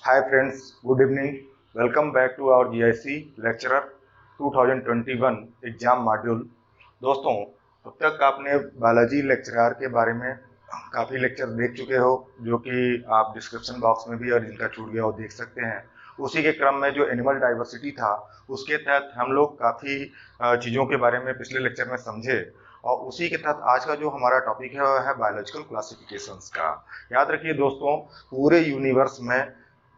Hi friends, good evening. Welcome back to our GIC lecturer 2021 exam module. दोस्तों, अब तक आपने बायोलॉजी लेक्चरर के बारे में काफ़ी लेक्चर देख चुके हो, जो कि आप डिस्क्रिप्शन बॉक्स में भी और जिनका छूट गया वो देख सकते हैं। उसी के क्रम में जो एनिमल डाइवर्सिटी था, उसके तहत हम लोग काफ़ी चीज़ों के बारे में पिछले लेक्चर में समझे, और उसी के तहत आज का जो हमारा टॉपिक है वह है बायोलॉजिकल क्लासिफिकेशंस का। याद रखिए दोस्तों, पूरे यूनिवर्स में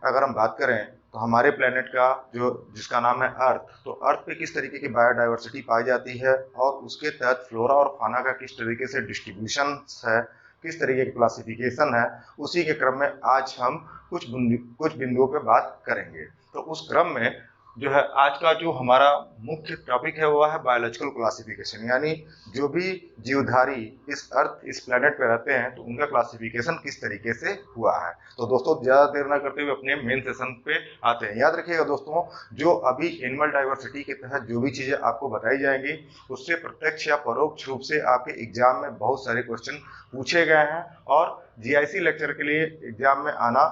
अगर हम बात करें तो हमारे प्लेनेट का जिसका नाम है अर्थ, तो अर्थ पे किस तरीके की बायोडाइवर्सिटी पाई जाती है और उसके तहत फ्लोरा और फाना का किस तरीके से डिस्ट्रीब्यूशन है, किस तरीके की क्लासिफिकेशन है, उसी के क्रम में आज हम कुछ बिंदुओं पे बात करेंगे। तो उस क्रम में जो है आज का जो हमारा मुख्य टॉपिक है वो है बायोलॉजिकल क्लासिफिकेशन, यानी जो भी जीवधारी इस प्लेनेट पे रहते हैं तो उनका क्लासिफिकेशन किस तरीके से हुआ है। तो दोस्तों, ज्यादा देर ना करते हुए अपने मेन सेशन पे आते हैं। याद रखिएगा दोस्तों, जो अभी एनिमल डाइवर्सिटी के तहत जो भी चीजें आपको बताई जाएंगी, उससे प्रत्यक्ष या परोक्ष रूप से आपके एग्जाम में बहुत सारे क्वेश्चन पूछे गए हैं और जीआईसी लेक्चर के लिए एग्जाम में आना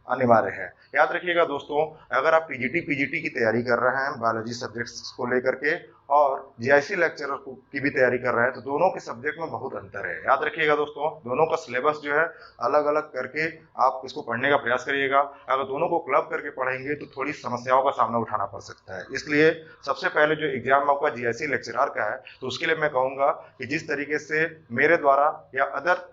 अनिवार्य है। याद रखिएगा दोस्तों, अगर आप पीजीटी की तैयारी कर रहे हैं बायोलॉजी सब्जेक्ट्स को लेकर के और जीआईसी लेक्चरर की भी तैयारी कर रहे हैं, तो दोनों के सब्जेक्ट में बहुत अंतर है। याद रखिएगा दोस्तों, दोनों का सिलेबस जो है अलग अलग करके आप इसको पढ़ने का प्रयास करिएगा। अगर दोनों को क्लब करके पढ़ेंगे तो थोड़ी समस्याओं का सामना उठाना पड़ सकता है। इसलिए सबसे पहले जो एग्जाम आपका जीआईसी लेक्चरर का है, तो उसके लिए मैं कहूंगा कि जिस तरीके से मेरे द्वारा या अदर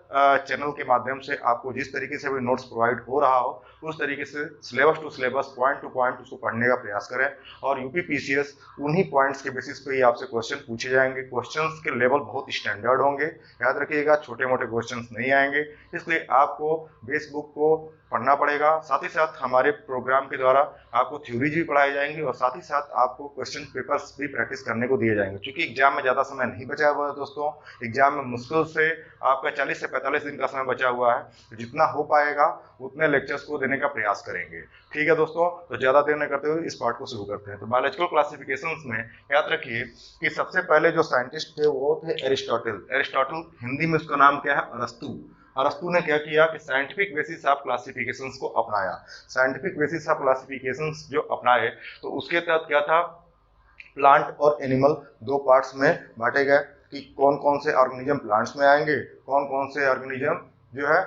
चैनल के माध्यम से आपको जिस तरीके से भी नोट्स प्रोवाइड हो रहा हो, उस तरीके से syllabus to syllabus, point to point उसको पढ़ने का प्रयास करें। और यूपी पीसीएस उन्हीं पॉइंट्स के बेसिस पे ही आपसे क्वेश्चन पूछे जाएंगे। क्वेश्चंस के लेवल बहुत स्टैंडर्ड होंगे, याद रखिएगा, छोटे मोटे क्वेश्चंस नहीं आएंगे। इसलिए आपको बेस बुक को पढ़ना पड़ेगा। साथ ही साथ हमारे प्रोग्राम के द्वारा आपको थ्योरीज भी पढ़ाई जाएंगी और साथ ही साथ आपको क्वेश्चन पेपर्स भी प्रैक्टिस करने को दिए जाएंगे। क्योंकि एग्जाम में ज्यादा समय नहीं बचा हुआ है दोस्तों, एग्जाम में मुश्किल से आपका 40 से 45 दिन का समय बचा हुआ है। तो जितना हो पाएगा उतने लेक्चर्स को देने का प्रयास करेंगे। ठीक है दोस्तों, तो ज्यादा देर न करते हुए इस पार्ट को शुरू करते हैं। तो बायोलॉजिकल क्लासिफिकेशंस में याद रखिए कि सबसे पहले जो साइंटिस्ट थे वो थे एरिस्टोटल। एरिस्टोटल, हिंदी में उसका नाम क्या है, अरस्तु। अरस्तु ने क्या किया कि साइंटिफिक बेसिस ऑफ क्लासिफिकेशंस को अपनाया। साइंटिफिक बेसिस ऑफ क्लासिफिकेशंस जो अपनाए, तो उसके तहत क्या था, प्लांट और एनिमल दो पार्ट्स में बांटे गए कि कौन कौन से ऑर्गेनिज्म प्लांट्स में आएंगे, कौन कौन से ऑर्गेनिज्म जो है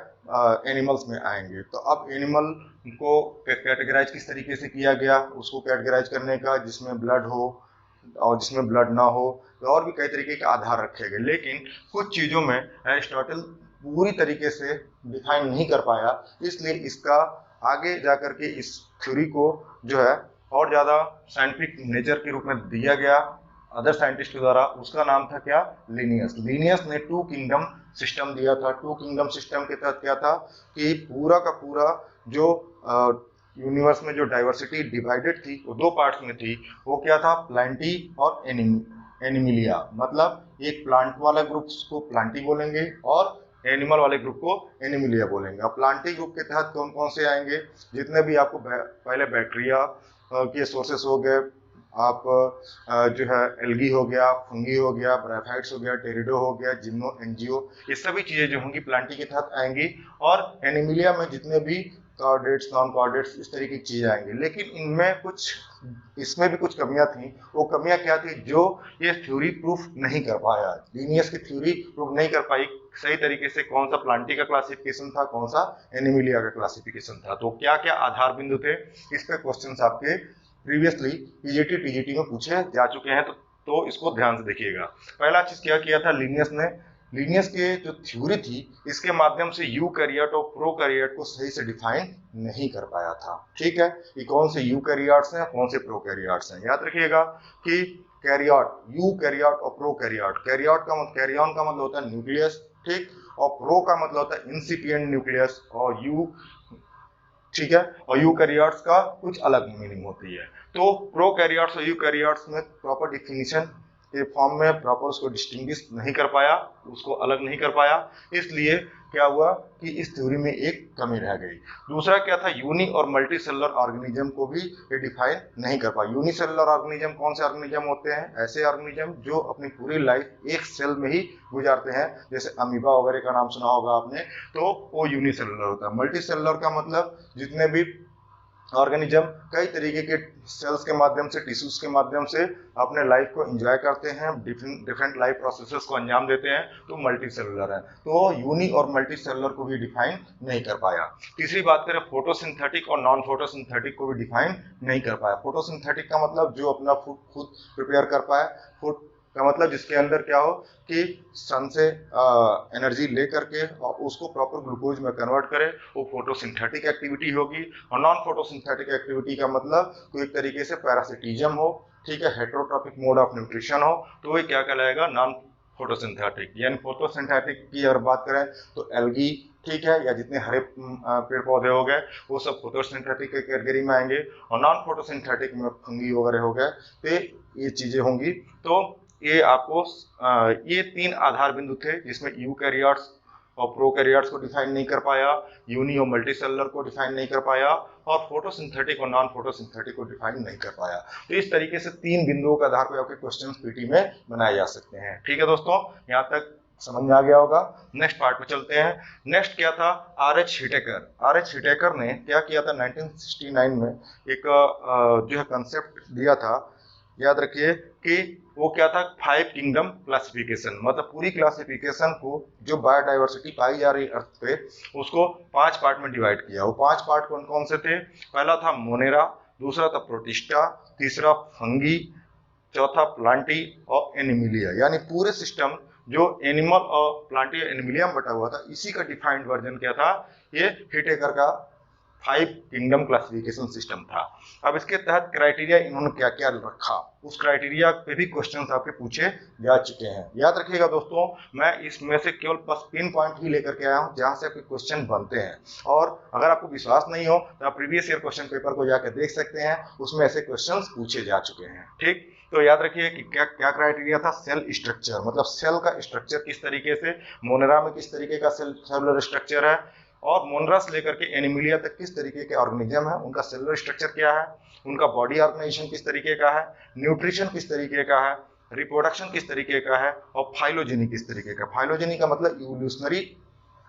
एनिमल्स में आएंगे। तो अब एनिमल को कैटेगराइज किस तरीके से किया गया, उसको कैटेगराइज करने का जिसमें ब्लड हो और जिसमें ब्लड ना हो, तो और भी कई तरीके के आधार रखे गए। लेकिन कुछ चीजों में एरिस्टोटल पूरी तरीके से डिफाइन नहीं कर पाया, इसलिए इसका आगे जाकर के इस थ्योरी को जो है और ज्यादा साइंटिफिक नेचर के रूप में दिया गया अदर साइंटिस्ट के द्वारा। उसका नाम था क्या, लिनियस। लिनियस ने टू किंगडम सिस्टम दिया था। टू किंगडम सिस्टम के तहत क्या था कि पूरा का पूरा जो यूनिवर्स में जो डाइवर्सिटी डिवाइडेड थी वो दो पार्ट्स में थी। वो क्या था, प्लांटी और एनिमिलिया। मतलब एक प्लांट वाला ग्रुप को प्लांटी बोलेंगे और एनिमल वाले ग्रुप को एनिमिलिया बोलेंगे। अब प्लांटी ग्रुप के तहत कौन कौन से आएंगे, जितने भी आपको पहले बैक्टीरिया के सोर्सेस हो गए, आप जो है एल्गी हो गया, फंगी हो गया, ब्रायोफाइट्स हो गया, टेरिडो हो गया, जिम्नो, एंजियो, ये सभी चीजें जो होंगी प्लांटी के तहत आएंगी। और एनिमिलिया में जितने भी कॉर्डेट्स, नॉन कॉर्डेट्स, इस तरीके की चीजें आएंगी। लेकिन इसमें भी कुछ कमियां थी। वो कमियां क्या थी, जो ये थ्योरी प्रूफ नहीं कर पाया। लिनियस की थ्योरी प्रूफ नहीं कर पाई सही तरीके से कौन सा प्लांटी का क्लासिफिकेशन था, कौन सा एनिमिलिया का क्लासिफिकेशन था। तो क्या क्या आधार बिंदु थे, इस पे क्वेश्चंस आपके प्रीवियसली पीजीटी टीजीटी में पूछे जा चुके हैं। तो इसको ध्यान से देखिएगा। पहला चीज क्या किया था लिनियस ने, लिनियस के जो थ्योरी थी इसके माध्यम से यूकैरियोट और प्रोकैरियोट को सही से डिफाइन नहीं कर पाया था। ठीक है, कि कौन से यूकैरियोट्स हैं, कौन से प्रोकैरियोट्स हैं। याद रखिएगा कि कैरियोट, यूकैरियोट और प्रोकैरियोट, कैरियोट का मतलब, कैरियन का मतलब होता है न्यूक्लियस, ठीक, और प्रो का मतलब होता है इंसिपिएंट न्यूक्लियस, और यू, ठीक है, और यूकैरियोट्स का कुछ अलग मीनिंग होती है। तो प्रोकैरियोट्स और यूकैरियोट्स में प्रॉपर डिफिनीशन के फॉर्म में प्रॉपर उसको डिस्टिंग्विश नहीं कर पाया, उसको अलग नहीं कर पाया। इसलिए क्या हुआ कि इस थ्योरी में एक कमी रह गई। दूसरा क्या था, यूनि और मल्टी सेलुलर ऑर्गेनिज्म को भी ये डिफाइन नहीं कर पाया। यूनिसेलुलर ऑर्गेनिज्म कौन से ऑर्गेनिज्म होते हैं, ऐसे ऑर्गेनिज्म जो अपनी पूरी लाइफ एक सेल में ही गुजारते हैं, जैसे अमीबा वगैरह का नाम सुना होगा आपने, तो वो यूनिसेलुलर होता है। मल्टी सेलुलर का मतलब जितने भी ऑर्गेनिज्म कई तरीके के सेल्स के माध्यम से, टिश्यूज के माध्यम से अपने लाइफ को एंजॉय करते हैं, डिफरेंट लाइफ प्रोसेसेस को अंजाम देते हैं, तो मल्टी सेलुलर है। तो यूनी और मल्टी सेलुलर को भी डिफाइन नहीं कर पाया। तीसरी बात करें फोटोसिंथेटिक और नॉन फोटोसिंथेटिक को भी डिफाइन नहीं कर पाया। फोटोसिंथेटिक का मतलब जो अपना फूड खुद प्रिपेयर कर पाए, फूड का मतलब जिसके अंदर क्या हो कि सन से एनर्जी ले करके और उसको प्रॉपर ग्लूकोज में कन्वर्ट करे, वो फोटोसिंथेटिक एक्टिविटी होगी। और नॉन फोटोसिंथेटिक एक्टिविटी का मतलब कोई एक तरीके से पैरासिटिज्म हो, ठीक है, हेटेरोट्रॉपिक मोड ऑफ न्यूट्रिशन हो, तो वो क्या कहलाएगा, नॉन फोटोसिंथेटिक। यानी फोटोसिंथेटिक की अगर बात करें तो एल्गी, ठीक है, या जितने हरे पेड़ पौधे हो गए वो सब फोटोसिंथेटिक के कैटेगरी में आएंगे। और नॉन फोटोसिंथेटिक में फंगी वगैरह हो गए, तो ये चीजें होंगी। तो ये आपको ये 3 आधार बिंदु थे जिसमें यूकैरियोट्स और प्रोकैरियोट्स को डिफाइन नहीं कर पाया, यूनी और मल्टीसेलुलर को डिफाइन नहीं कर पाया, और फोटोसिंथेटिक और नॉन फोटोसिंथेटिक को डिफाइन नहीं कर पाया। तो इस तरीके से 3 बिंदुओं के आधार पर आपके क्वेश्चन पीटी में बनाए जा सकते हैं। ठीक है दोस्तों, यहाँ तक समझ में आ गया होगा। नेक्स्ट पार्ट में चलते हैं। नेक्स्ट क्या था, आर.एच. हिटेकर। आर.एच. हिटेकर ने क्या किया था, 1969 में एक जो है कंसेप्ट दिया था, याद रखिए कि वो क्या था, 5 किंगडम क्लासिफिकेशन। मतलब पूरी क्लासिफिकेशन को जो बायोडाइवर्सिटी पाई जा रही अर्थ पे, उसको 5 पार्ट में डिवाइड किया। वो 5 पार्ट कौन कौन से थे, पहला था मोनेरा, दूसरा था प्रोटिस्टा, तीसरा फंगी, चौथा प्लांटी और एनिमिलिया। यानी पूरे सिस्टम जो एनिमल और प्लांटी और एनिमिलिया में बटा हुआ था, इसी का डिफाइंड वर्जन क्या था, ये हिटेकर का 5 किंगडम क्लासिफिकेशन सिस्टम था। अब इसके तहत क्राइटेरिया इन्होंने क्या क्या रखा, उस क्राइटेरिया पे भी क्वेश्चंस आपके पूछे जा चुके हैं। याद रखिएगा दोस्तों, मैं इसमें से केवल बस पिन पॉइंट ही लेकर के आया हूं जहां से आपके क्वेश्चन बनते हैं। और अगर आपको विश्वास नहीं हो तो आप प्रीवियस ईयर क्वेश्चन पेपर को जाकर देख सकते हैं, उसमें ऐसे क्वेश्चन पूछे जा चुके हैं। ठीक, तो याद रखिए कि क्या क्या क्राइटेरिया था, सेल स्ट्रक्चर, मतलब सेल का स्ट्रक्चर किस तरीके से, मोनेरा में किस तरीके का सेलुलर स्ट्रक्चर है, और मोनरा से लेकर के एनिमिलिया तक किस तरीके के ऑर्गेनिज्म है, उनका सेलुलर स्ट्रक्चर क्या है, उनका बॉडी ऑर्गेनाइजेशन किस तरीके का है, न्यूट्रिशन किस तरीके का है, रिप्रोडक्शन किस तरीके का है, और फाइलोजेनी किस तरीके का। फाइलोजेनी का मतलब इवोल्यूशनरी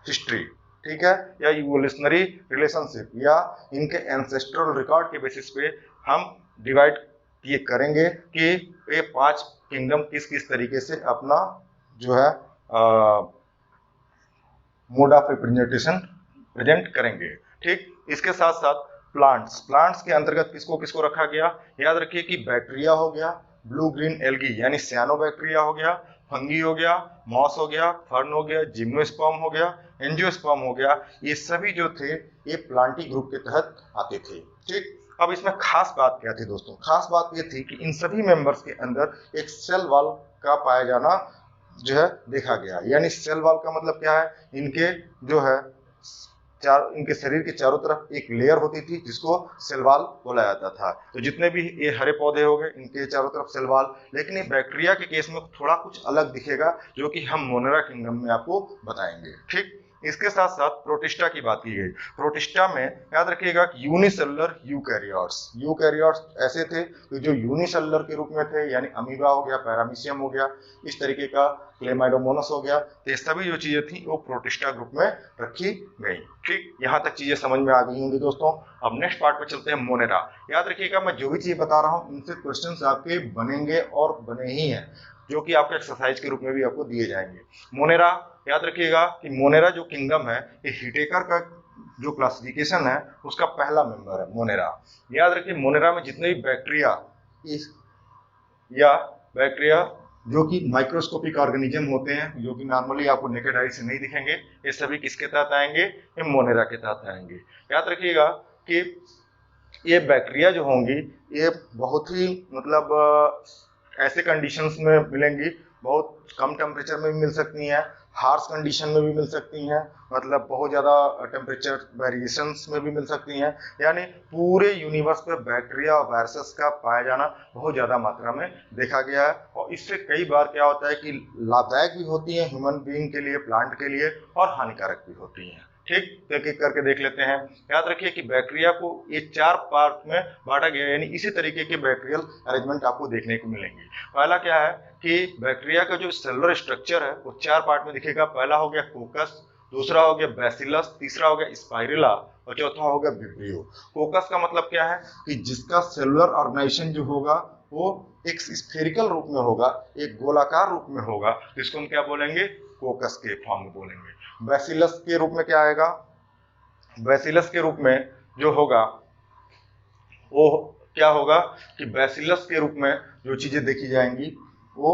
हिस्ट्री, ठीक है, या इवोल्यूशनरी रिलेशनशिप, या इनके एंसेस्ट्रल रिकॉर्ड के बेसिस पे हम डिवाइड ये करेंगे कि ये 5 किंगडम किस किस तरीके से अपना जो है मोड ऑफ रिप्रेजेंटेशन प्रेजेंट करेंगे। ठीक, इसके साथ साथ प्लांट्स के अंतर्गत किसको किसको रखा गया, याद रखिए कि बैक्टीरिया हो गया, ब्लू ग्रीन एल्गी यानी साइनोबैक्टीरिया हो गया, फंगी हो गया, मॉस हो गया, फर्न हो गया, जिम्नोस्पर्म हो गया, एंजियोस्पर्म हो गया, ये सभी जो थे ये प्लांटी ग्रुप के तहत आते थे। ठीक, अब इसमें खास बात क्या थी दोस्तों, खास बात ये थी कि इन सभी मेंबर्स के अंदर एक सेल वॉल का पाया जाना जो है देखा गया। यानी सेल वॉल का मतलब क्या है, इनके जो है इनके शरीर के चारों तरफ एक लेयर होती थी जिसको सेल वॉल बोला जाता था। तो जितने भी ये हरे पौधे हो गए, इनके चारों तरफ सेल वॉल। लेकिन ये बैक्टीरिया के केस में थोड़ा कुछ अलग दिखेगा, जो कि हम मोनेरा किंगडम में आपको बताएंगे। ठीक, इसके साथ साथ प्रोटिस्टा की बात की गई। प्रोटिस्टा में याद रखिएगा कि यूनिसेलुलर यूकैरियोट्स ऐसे थे कि जो यूनिसेलुलर के रूप में थे, यानी अमीबा हो गया, पैरामीशियम हो गया, इस तरीके का क्लेमाइडोमोनास हो गया। तो ये सभी जो चीजें थी वो प्रोटिस्टा ग्रुप में रखी गई। ठीक, यहाँ तक चीजें समझ में आ गई होंगी दोस्तों। अब नेक्स्ट पार्ट पे चलते हैं, मोनेरा। याद रखिएगा मैं जो भी चीज बता रहा हूँ इनसे क्वेश्चंस आपके बनेंगे और बने ही हैं, जो कि आपके एक्सरसाइज के रूप में भी आपको दिए जाएंगे। मोनेरा, याद रखिएगा कि मोनेरा जो किंगडम है, ये हिटेकर का जो क्लासिफिकेशन है उसका पहला मेंबर है मोनेरा। याद रखिए मोनेरा में जितने भी बैक्टीरिया जो कि माइक्रोस्कोपिक ऑर्गेनिज्म होते हैं, जो कि नॉर्मली आपको नेकेड आई से नहीं दिखेंगे, ये सभी किसके तहत आएंगे, ये मोनेरा के तहत आएंगे। याद रखिएगा कि ये बैक्टीरिया जो होंगी ये बहुत ही मतलब ऐसे कंडीशंस में मिलेंगी, बहुत कम टेम्परेचर में भी मिल सकती हैं, हार्श कंडीशन में भी मिल सकती हैं, मतलब बहुत ज़्यादा टेम्परेचर वेरिएशंस में भी मिल सकती हैं। यानी पूरे यूनिवर्स पे बैक्टीरिया और वायरसेस का पाया जाना बहुत ज़्यादा मात्रा में देखा गया है। और इससे कई बार क्या होता है कि लाभदायक भी होती हैं ह्यूमन बीइंग के लिए, प्लांट के लिए, और हानिकारक भी होती हैं। ठीक, एक एक करके देख लेते हैं। याद रखिए कि बैक्टीरिया को ये 4 पार्ट में बांटा गया है, यानी इसी तरीके के बैक्टीरियल अरेंजमेंट आपको देखने को मिलेंगे। पहला क्या है कि बैक्टीरिया का जो सेलुलर स्ट्रक्चर है वो 4 पार्ट में दिखेगा। पहला हो गया कोकस, दूसरा हो गया बैसिलस, तीसरा हो गया स्पाइरुला और चौथा हो गया विब्रियो। कोकस का मतलब क्या है कि जिसका सेलुलर ऑर्गेनाइजेशन जो होगा वो एक स्फेरिकल रूप में होगा, एक गोलाकार रूप में होगा, तो इसको हम क्या बोलेंगे, कोकस के फॉर्म में बोलेंगे। बैसिलस के रूप में क्या आएगा, बैसिलस के रूप में जो होगा वो क्या होगा कि बैसिलस के रूप में जो चीजें देखी जाएंगी वो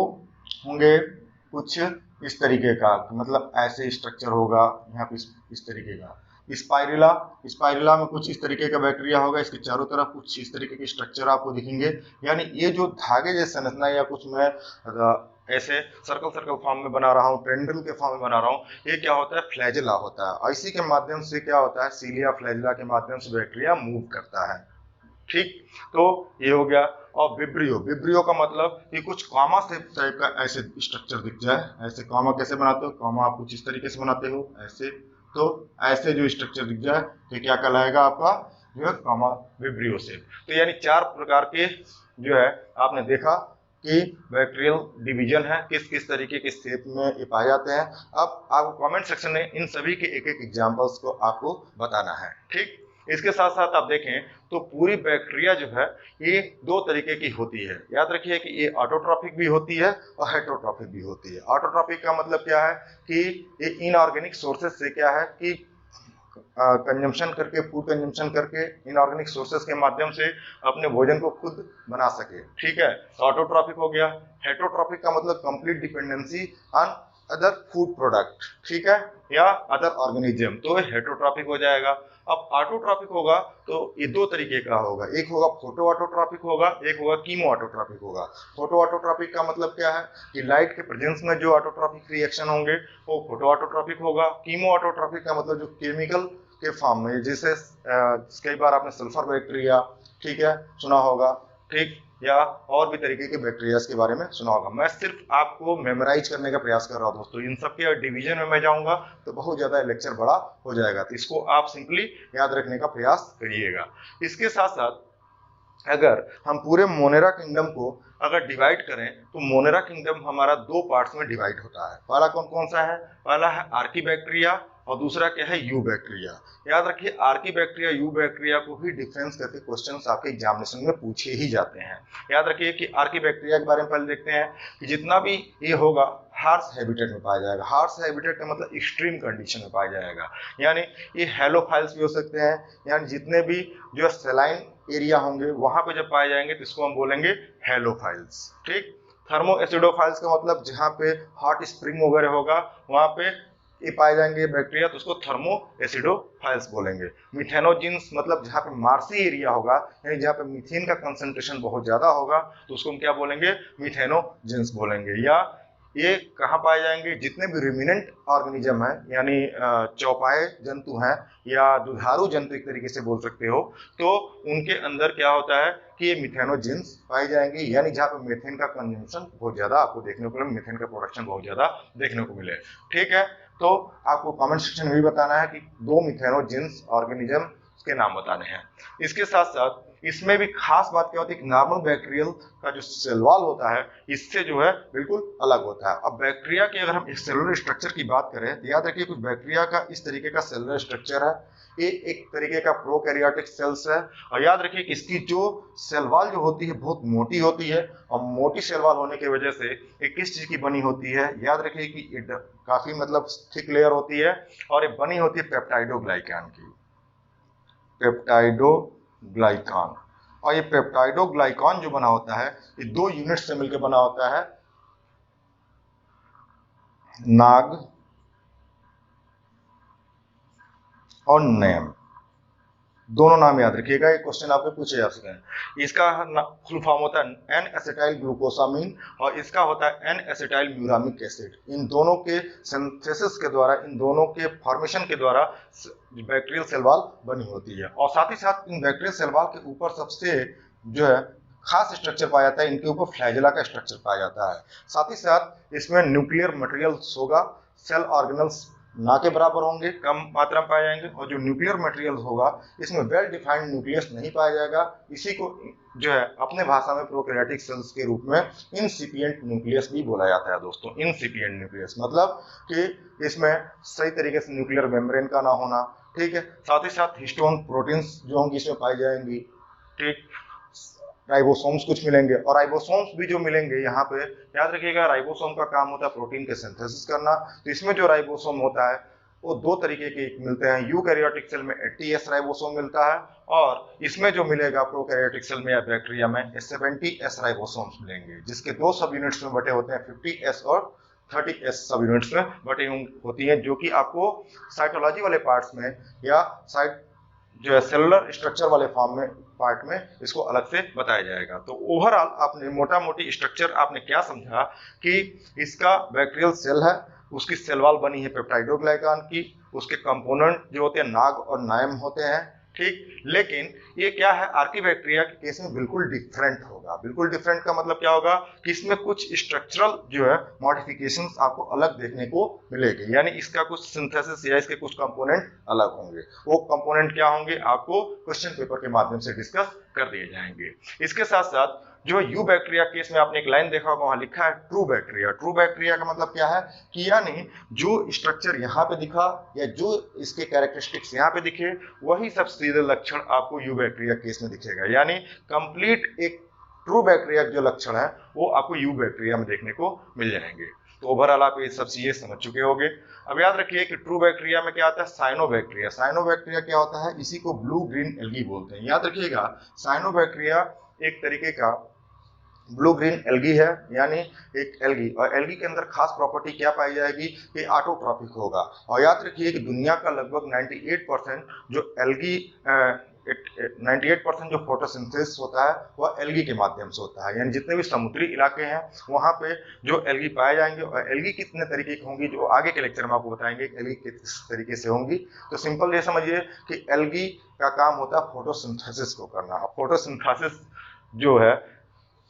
होंगे कुछ इस तरीके का, मतलब ऐसे स्ट्रक्चर होगा यहाँ पे इस तरीके का। स्पाइरुला, स्पाइरुला में कुछ इस तरीके का बैक्टीरिया होगा, इसके चारों तरफ कुछ इस तरीके के स्ट्रक्चर आपको दिखेंगे। यानी ये जो धागे जैसे संरचना या कुछ मैं ऐसे सर्कल सर्कल फॉर्म में बना रहा हूँ, ट्रेंडल के फॉर्म में बना रहा हूँ, ये क्या होता है, फ्लैजेला होता है। और इसी के माध्यम से क्या होता है, सीलिया फ्लैजेला के माध्यम से बैक्टीरिया मूव करता है। ठीक, तो ये हो गया। और विब्रियो, विब्रियो का मतलब कि कुछ कॉमा से टाइप का ऐसे स्ट्रक्चर दिख जाए। ऐसे कॉमा कैसे बनाते हो, कॉमा आप कुछ इस तरीके से बनाते हो ऐसे, तो ऐसे जो स्ट्रक्चर दिख जाए तो क्या कहलाएगा आपका जो है कॉमा विब्रियो शेप। तो यानी 4 प्रकार के जो है आपने देखा कि बैक्टीरियल डिवीजन है, किस किस तरीके के शेप में ये पाए जाते हैं। अब आपको कमेंट सेक्शन में इन सभी के एक एक एग्जांपल्स को आपको बताना है। ठीक, इसके साथ साथ आप देखें तो पूरी बैक्टीरिया जो है ये 2 तरीके की होती है। याद रखिए कि ये ऑटोट्रॉपिक भी होती है और हेटेरोट्रॉपिक भी होती है। ऑटोट्रॉपिक का मतलब क्या है कि ये इनऑर्गेनिक सोर्सेज से क्या है कि कंजम्पशन करके, फूड कंजम्पशन करके इनऑर्गेनिक सोर्सेज के माध्यम से अपने भोजन को खुद बना सके। ठीक है, ऑटोट्रॉपिक हो गया। हेटेरोट्रॉपिक का मतलब complete dependency on other food product, ठीक है, या अदर ऑर्गेनिज्म, तो हेटेरोट्रॉपिक हो जाएगा। अब ऑटोट्रॉपिक होगा तो ये 2 तरीके का होगा, एक होगा फोटो ऑटोट्रॉपिक होगा, एक होगा कीमो ऑटोट्रॉपिक होगा। फोटो ऑटोट्रॉपिक का मतलब क्या है कि लाइट के प्रेजेंस में जो ऑटोट्रॉपिक रिएक्शन होंगे वो फोटो ऑटोट्रॉपिक होगा। कीमो ऑटोट्रॉपिक का मतलब जो केमिकल के फॉर्म में, जैसे कई बार आपने सल्फर बैक्टीरिया, ठीक है, सुना होगा, ठीक, या और भी तरीके के बैक्टीरिया के बारे में सुना होगा। मैं सिर्फ आपको मेमोराइज करने का प्रयास कर रहा हूं दोस्तों। इन सब के डिवीजन में मैं जाऊंगा तो बहुत ज्यादा लेक्चर बड़ा हो जाएगा, तो इसको आप सिंपली याद रखने का प्रयास करिएगा। इसके साथ साथ अगर हम पूरे मोनेरा किंगडम को अगर डिवाइड करें तो मोनेरा किंगडम हमारा 2 पार्ट्स में डिवाइड होता है। पहला कौन कौन सा है, पहला है आर्कीबैक्टीरिया और दूसरा क्या है, यू बैक्टीरिया। याद रखिए आर्कीबैक्टीरिया यू बैक्टीरिया को ही डिफरेंस करके क्वेश्चंस आपके एग्जामिनेशन में पूछे ही जाते हैं। याद रखिए कि आर्कीबैक्टीरिया के बारे में पहले देखते हैं कि जितना भी ये होगा हार्श हैबिटेट में पाया जाएगा। हार्श हैबिटेट का मतलब एक्सट्रीम कंडीशन में पाया जाएगा, यानी ये हेलोफाइल्स भी हो सकते हैं, यानी जितने भी जो सेलाइन एरिया होंगे वहां पे जब पाए जाएंगे तो इसको हम बोलेंगे हेलोफाइल्स। ठीक, थर्मो एसिडोफाइल्स का मतलब जहाँ पे हॉट स्प्रिंग वगैरह होगा वहां पे ये पाए जाएंगे बैक्टीरिया, तो उसको थर्मो एसिडोफाइल्स बोलेंगे। मिथेनोजिन्स मतलब जहाँ पे मार्सी एरिया होगा, यानी जहाँ पे मीथेन का कंसंट्रेशन बहुत ज्यादा होगा, तो उसको हम क्या बोलेंगे, मिथेनोजिन्स बोलेंगे। या ये कहाँ पाए जाएंगे, जितने भी रिमिनेंट ऑर्गेनिज्म है, यानी चौपाए जंतु हैं या दुधारू जंतु एक तरीके से बोल सकते हो, तो उनके अंदर क्या होता है कि ये मिथेनोजिन्स पाए जाएंगे, यानी जहाँ पे मीथेन का कंजम्पशन बहुत ज्यादा आपको देखने को मिले, मीथेन का प्रोडक्शन बहुत ज्यादा देखने को मिले। ठीक है, तो आपको कमेंट सेक्शन में भी बताना है कि 2 मिथेनोजिन्स ऑर्गेनिज्म के नाम बताने हैं। इसके साथ साथ इसमें भी खास बात क्या होती है कि नॉर्मल बैक्टीरियल का जो सेल वॉल होता है इससे जो है बिल्कुल अलग होता है। अब बैक्टीरिया के अगर हम सेलुलर स्ट्रक्चर की बात करें तो याद रखिए कुछ बैक्टीरिया का इस तरीके का सेलुलर स्ट्रक्चर है, ये एक तरीके का प्रोकैरियोटिक सेल्स है। और याद रखिए कि इसकी जो सेल वॉल जो होती है बहुत मोटी होती है, और मोटी सेल वॉल होने की वजह से ये किस चीज की बनी होती है, याद रखिए कि ये काफी मतलब थिक लेयर होती है और ये बनी होती है पेप्टाइडोग्लाइकान की, पेप्टाइडोग्लाइकान। और ये पेप्टाइडोग्लाइकान जो बना होता है ये 2 यूनिट से मिलकर बना होता है, नाग और नेम, दोनों नाम याद रखिएगा, ये क्वेश्चन आपको पूछे जा सकते हैं। इसका फुल फॉर्म होता है एन एसिटाइल ग्लूकोसामीन और इसका होता है एन एसिटाइल म्यूरामिक एसिड। इन दोनों के सिंथेसिस के द्वारा, इन दोनों के फॉर्मेशन के द्वारा बैक्टीरियल सेल वॉल बनी होती है। और साथ ही साथ इन बैक्टीरियल सेल वॉल के ऊपर सबसे जो है खास स्ट्रक्चर पाया जाता है, इनके ऊपर फ्लैजेला का स्ट्रक्चर पाया जाता है। साथ ही साथ इसमें न्यूक्लियर मटेरियल होगा, सेल ऑर्गेनल्स ना के बराबर होंगे, कम मात्रा में पाए जाएंगे। और जो न्यूक्लियर मटेरियल होगा इसमें वेल डिफाइंड न्यूक्लियस नहीं पाया जाएगा। इसी को जो है अपने भाषा में प्रोकैरियोटिक सेल्स के रूप में इंसिपिएंट न्यूक्लियस भी बोला जाता है दोस्तों। इंसिपिएंट न्यूक्लियस मतलब कि इसमें सही तरीके से न्यूक्लियर मेम्ब्रेन का ना होना, ठीक है। साथ ही साथ हिस्टोन प्रोटीन्स जो होंगी इसमें पाई जाएंगी, ठीक। राइबोसोम्स कुछ मिलेंगे, और राइबोसोम्स भी जो मिलेंगे यहाँ पे याद रखिएगा, राइबोसोम का काम होता है प्रोटीन के सिंथेसिस करना। तो इसमें जो राइबोसोम होता है वो दो तरीके के मिलते हैं। यूकैरियोटिक सेल में 80S राइबोसोम मिलता है, और इसमें जो मिलेगा प्रोकैरियोटिक सेल में या बैक्टीरिया में 70S राइबोसोम्स मिलेंगे, जिसके दो सब यूनिट्स में बटे होते हैं, 50S और 30S सब यूनिट्स में बटी होती हैं, जो कि आपको साइटोलॉजी वाले पार्ट्स में या साइट जो है सेलुलर स्ट्रक्चर वाले फॉर्म में पार्ट में इसको अलग से बताया जाएगा। तो ओवरऑल आपने मोटा मोटी स्ट्रक्चर आपने क्या समझा कि इसका बैक्टीरियल सेल है, उसकी सेल वॉल बनी है पेप्टाइडोग्लाइकान की, उसके कंपोनेंट जो होते हैं नाग और नायम होते हैं, ठीक। लेकिन ये क्या है, आर्कीबैक्टीरिया के केस में बिल्कुल डिफरेंट होगा। बिल्कुल डिफरेंट का मतलब क्या होगा कि इसमें कुछ स्ट्रक्चरल जो है मॉडिफिकेशंस आपको अलग देखने को मिलेगी, यानी इसका कुछ सिंथेसिस या इसके कुछ कंपोनेंट अलग होंगे। वो कंपोनेंट क्या होंगे आपको क्वेश्चन पेपर के माध्यम से डिस्कस कर दिए जाएंगे। इसके साथ साथ जो यू बैक्टीरिया केस में आपने एक लाइन देखा होगा, वहां लिखा है ट्रू बैक्टीरिया। ट्रू बैक्टीरिया का मतलब क्या है कि यानी जो स्ट्रक्चर यहाँ पे दिखा या जो इसके कैरेक्टरिस्टिक्स यहाँ पे दिखे वही सब सीधे लक्षण आपको यू बैक्टीरिया केस में दिखेगा। यानी कंप्लीट एक ट्रू बैक्टीरिया जो लक्षण है वो आपको यू बैक्टीरिया में देखने को मिल जाएंगे। तो ओवरऑल आप ये सब चीजें समझ चुके होंगे। अब याद रखिए कि ट्रू बैक्टीरिया में क्या आता है, साइनोबैक्टीरिया। साइनोबैक्टीरिया क्या होता है, इसी को ब्लू ग्रीन एल्गी बोलते हैं। याद रखिएगा साइनोबैक्टीरिया एक तरीके का ब्लू ग्रीन एल्गी है, यानी एक एल्गी, और एल्गी के अंदर खास प्रॉपर्टी क्या पाई जाएगी कि ऑटोट्रॉपिक होगा। और याद रखिए कि दुनिया का लगभग 98% जो एल्गी 98% जो फोटोसिंथेसिस होता है वह एल्गी के माध्यम से होता है। यानी जितने भी समुद्री इलाके हैं वहां पे जो एल्गी पाए जाएंगे, और एल्गी कितने तरीके की होंगी जो आगे के लेक्चर में आपको बताएंगे एल्गी किस तरीके से होंगी। तो सिंपल ये समझिए कि एल्गी का काम होता है फोटोसिंथेसिस को करना। फोटोसिंथेसिस जो है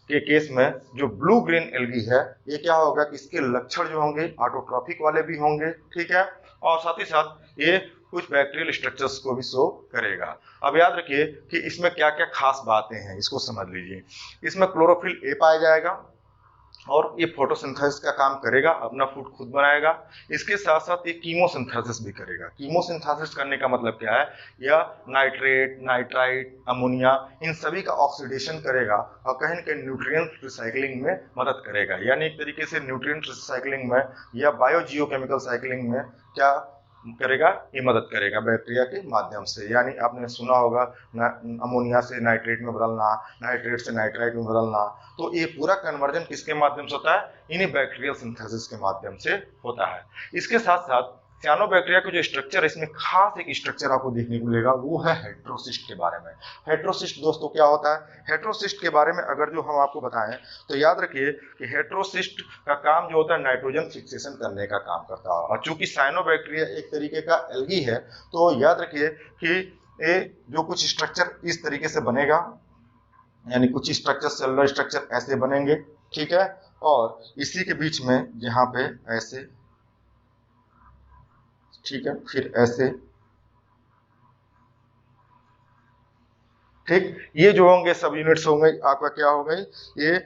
के केस में जो ब्लू ग्रीन एल्गी है ये क्या होगा कि इसके लक्षण जो होंगे ऑटोट्रॉपिक वाले भी होंगे, ठीक है। और साथ ही साथ ये कुछ बैक्टीरियल स्ट्रक्चर्स को भी शो करेगा। अब याद रखिए कि इसमें क्या क्या खास बातें हैं, इसको समझ लीजिए। इसमें क्लोरोफिल ए पाया जाएगा और ये फोटोसिंथेसिस का काम करेगा, अपना फूड खुद बनाएगा। इसके साथ साथ ये कीमोसिंथेसिस भी करेगा। कीमोसिंथेसिस करने का मतलब क्या है, या नाइट्रेट, नाइट्राइट, अमोनिया, इन सभी का ऑक्सीडेशन करेगा और कहीं न कहीं न्यूट्रिएंट रिसाइकलिंग में मदद करेगा। यानी एक तरीके से न्यूट्रिएंट रिसाइकलिंग में या बायोजियोकेमिकल साइक्लिंग में क्या करेगा, ये मदद करेगा बैक्टीरिया के माध्यम से। यानी आपने सुना होगा अमोनिया से नाइट्रेट में बदलना, नाइट्रेट से नाइट्राइट में बदलना। तो ये पूरा कन्वर्जन किसके माध्यम से होता है, इन्हीं बैक्टीरियल सिंथेसिस के माध्यम से होता है। इसके साथ साथ साइनोबैक्टीरिया का जो स्ट्रक्चर है, इसमें खास एक स्ट्रक्चर आपको देखने को मिलेगा, वो है हेट्रोसिस्ट के बारे में। हेट्रोसिस्ट दोस्तों क्या होता है, हेट्रोसिस्ट के बारे में अगर जो हम आपको बताएं तो याद रखिए कि हेट्रोसिस्ट का काम जो होता है नाइट्रोजन फिक्सेशन करने का काम करता है। और चूंकि साइनोबैक्टीरिया एक तरीके का एल्गी है तो याद रखिए कि ये जो कुछ स्ट्रक्चर इस तरीके से बनेगा, यानी कुछ स्ट्रक्चर सेलुलर स्ट्रक्चर ऐसे बनेंगे, ठीक है। और इसी के बीच में यहाँ पे ऐसे, ठीक है, फिर ऐसे, ठीक। ये जो होंगे सब यूनिट्स होंगे आपका क्या हो गई, ये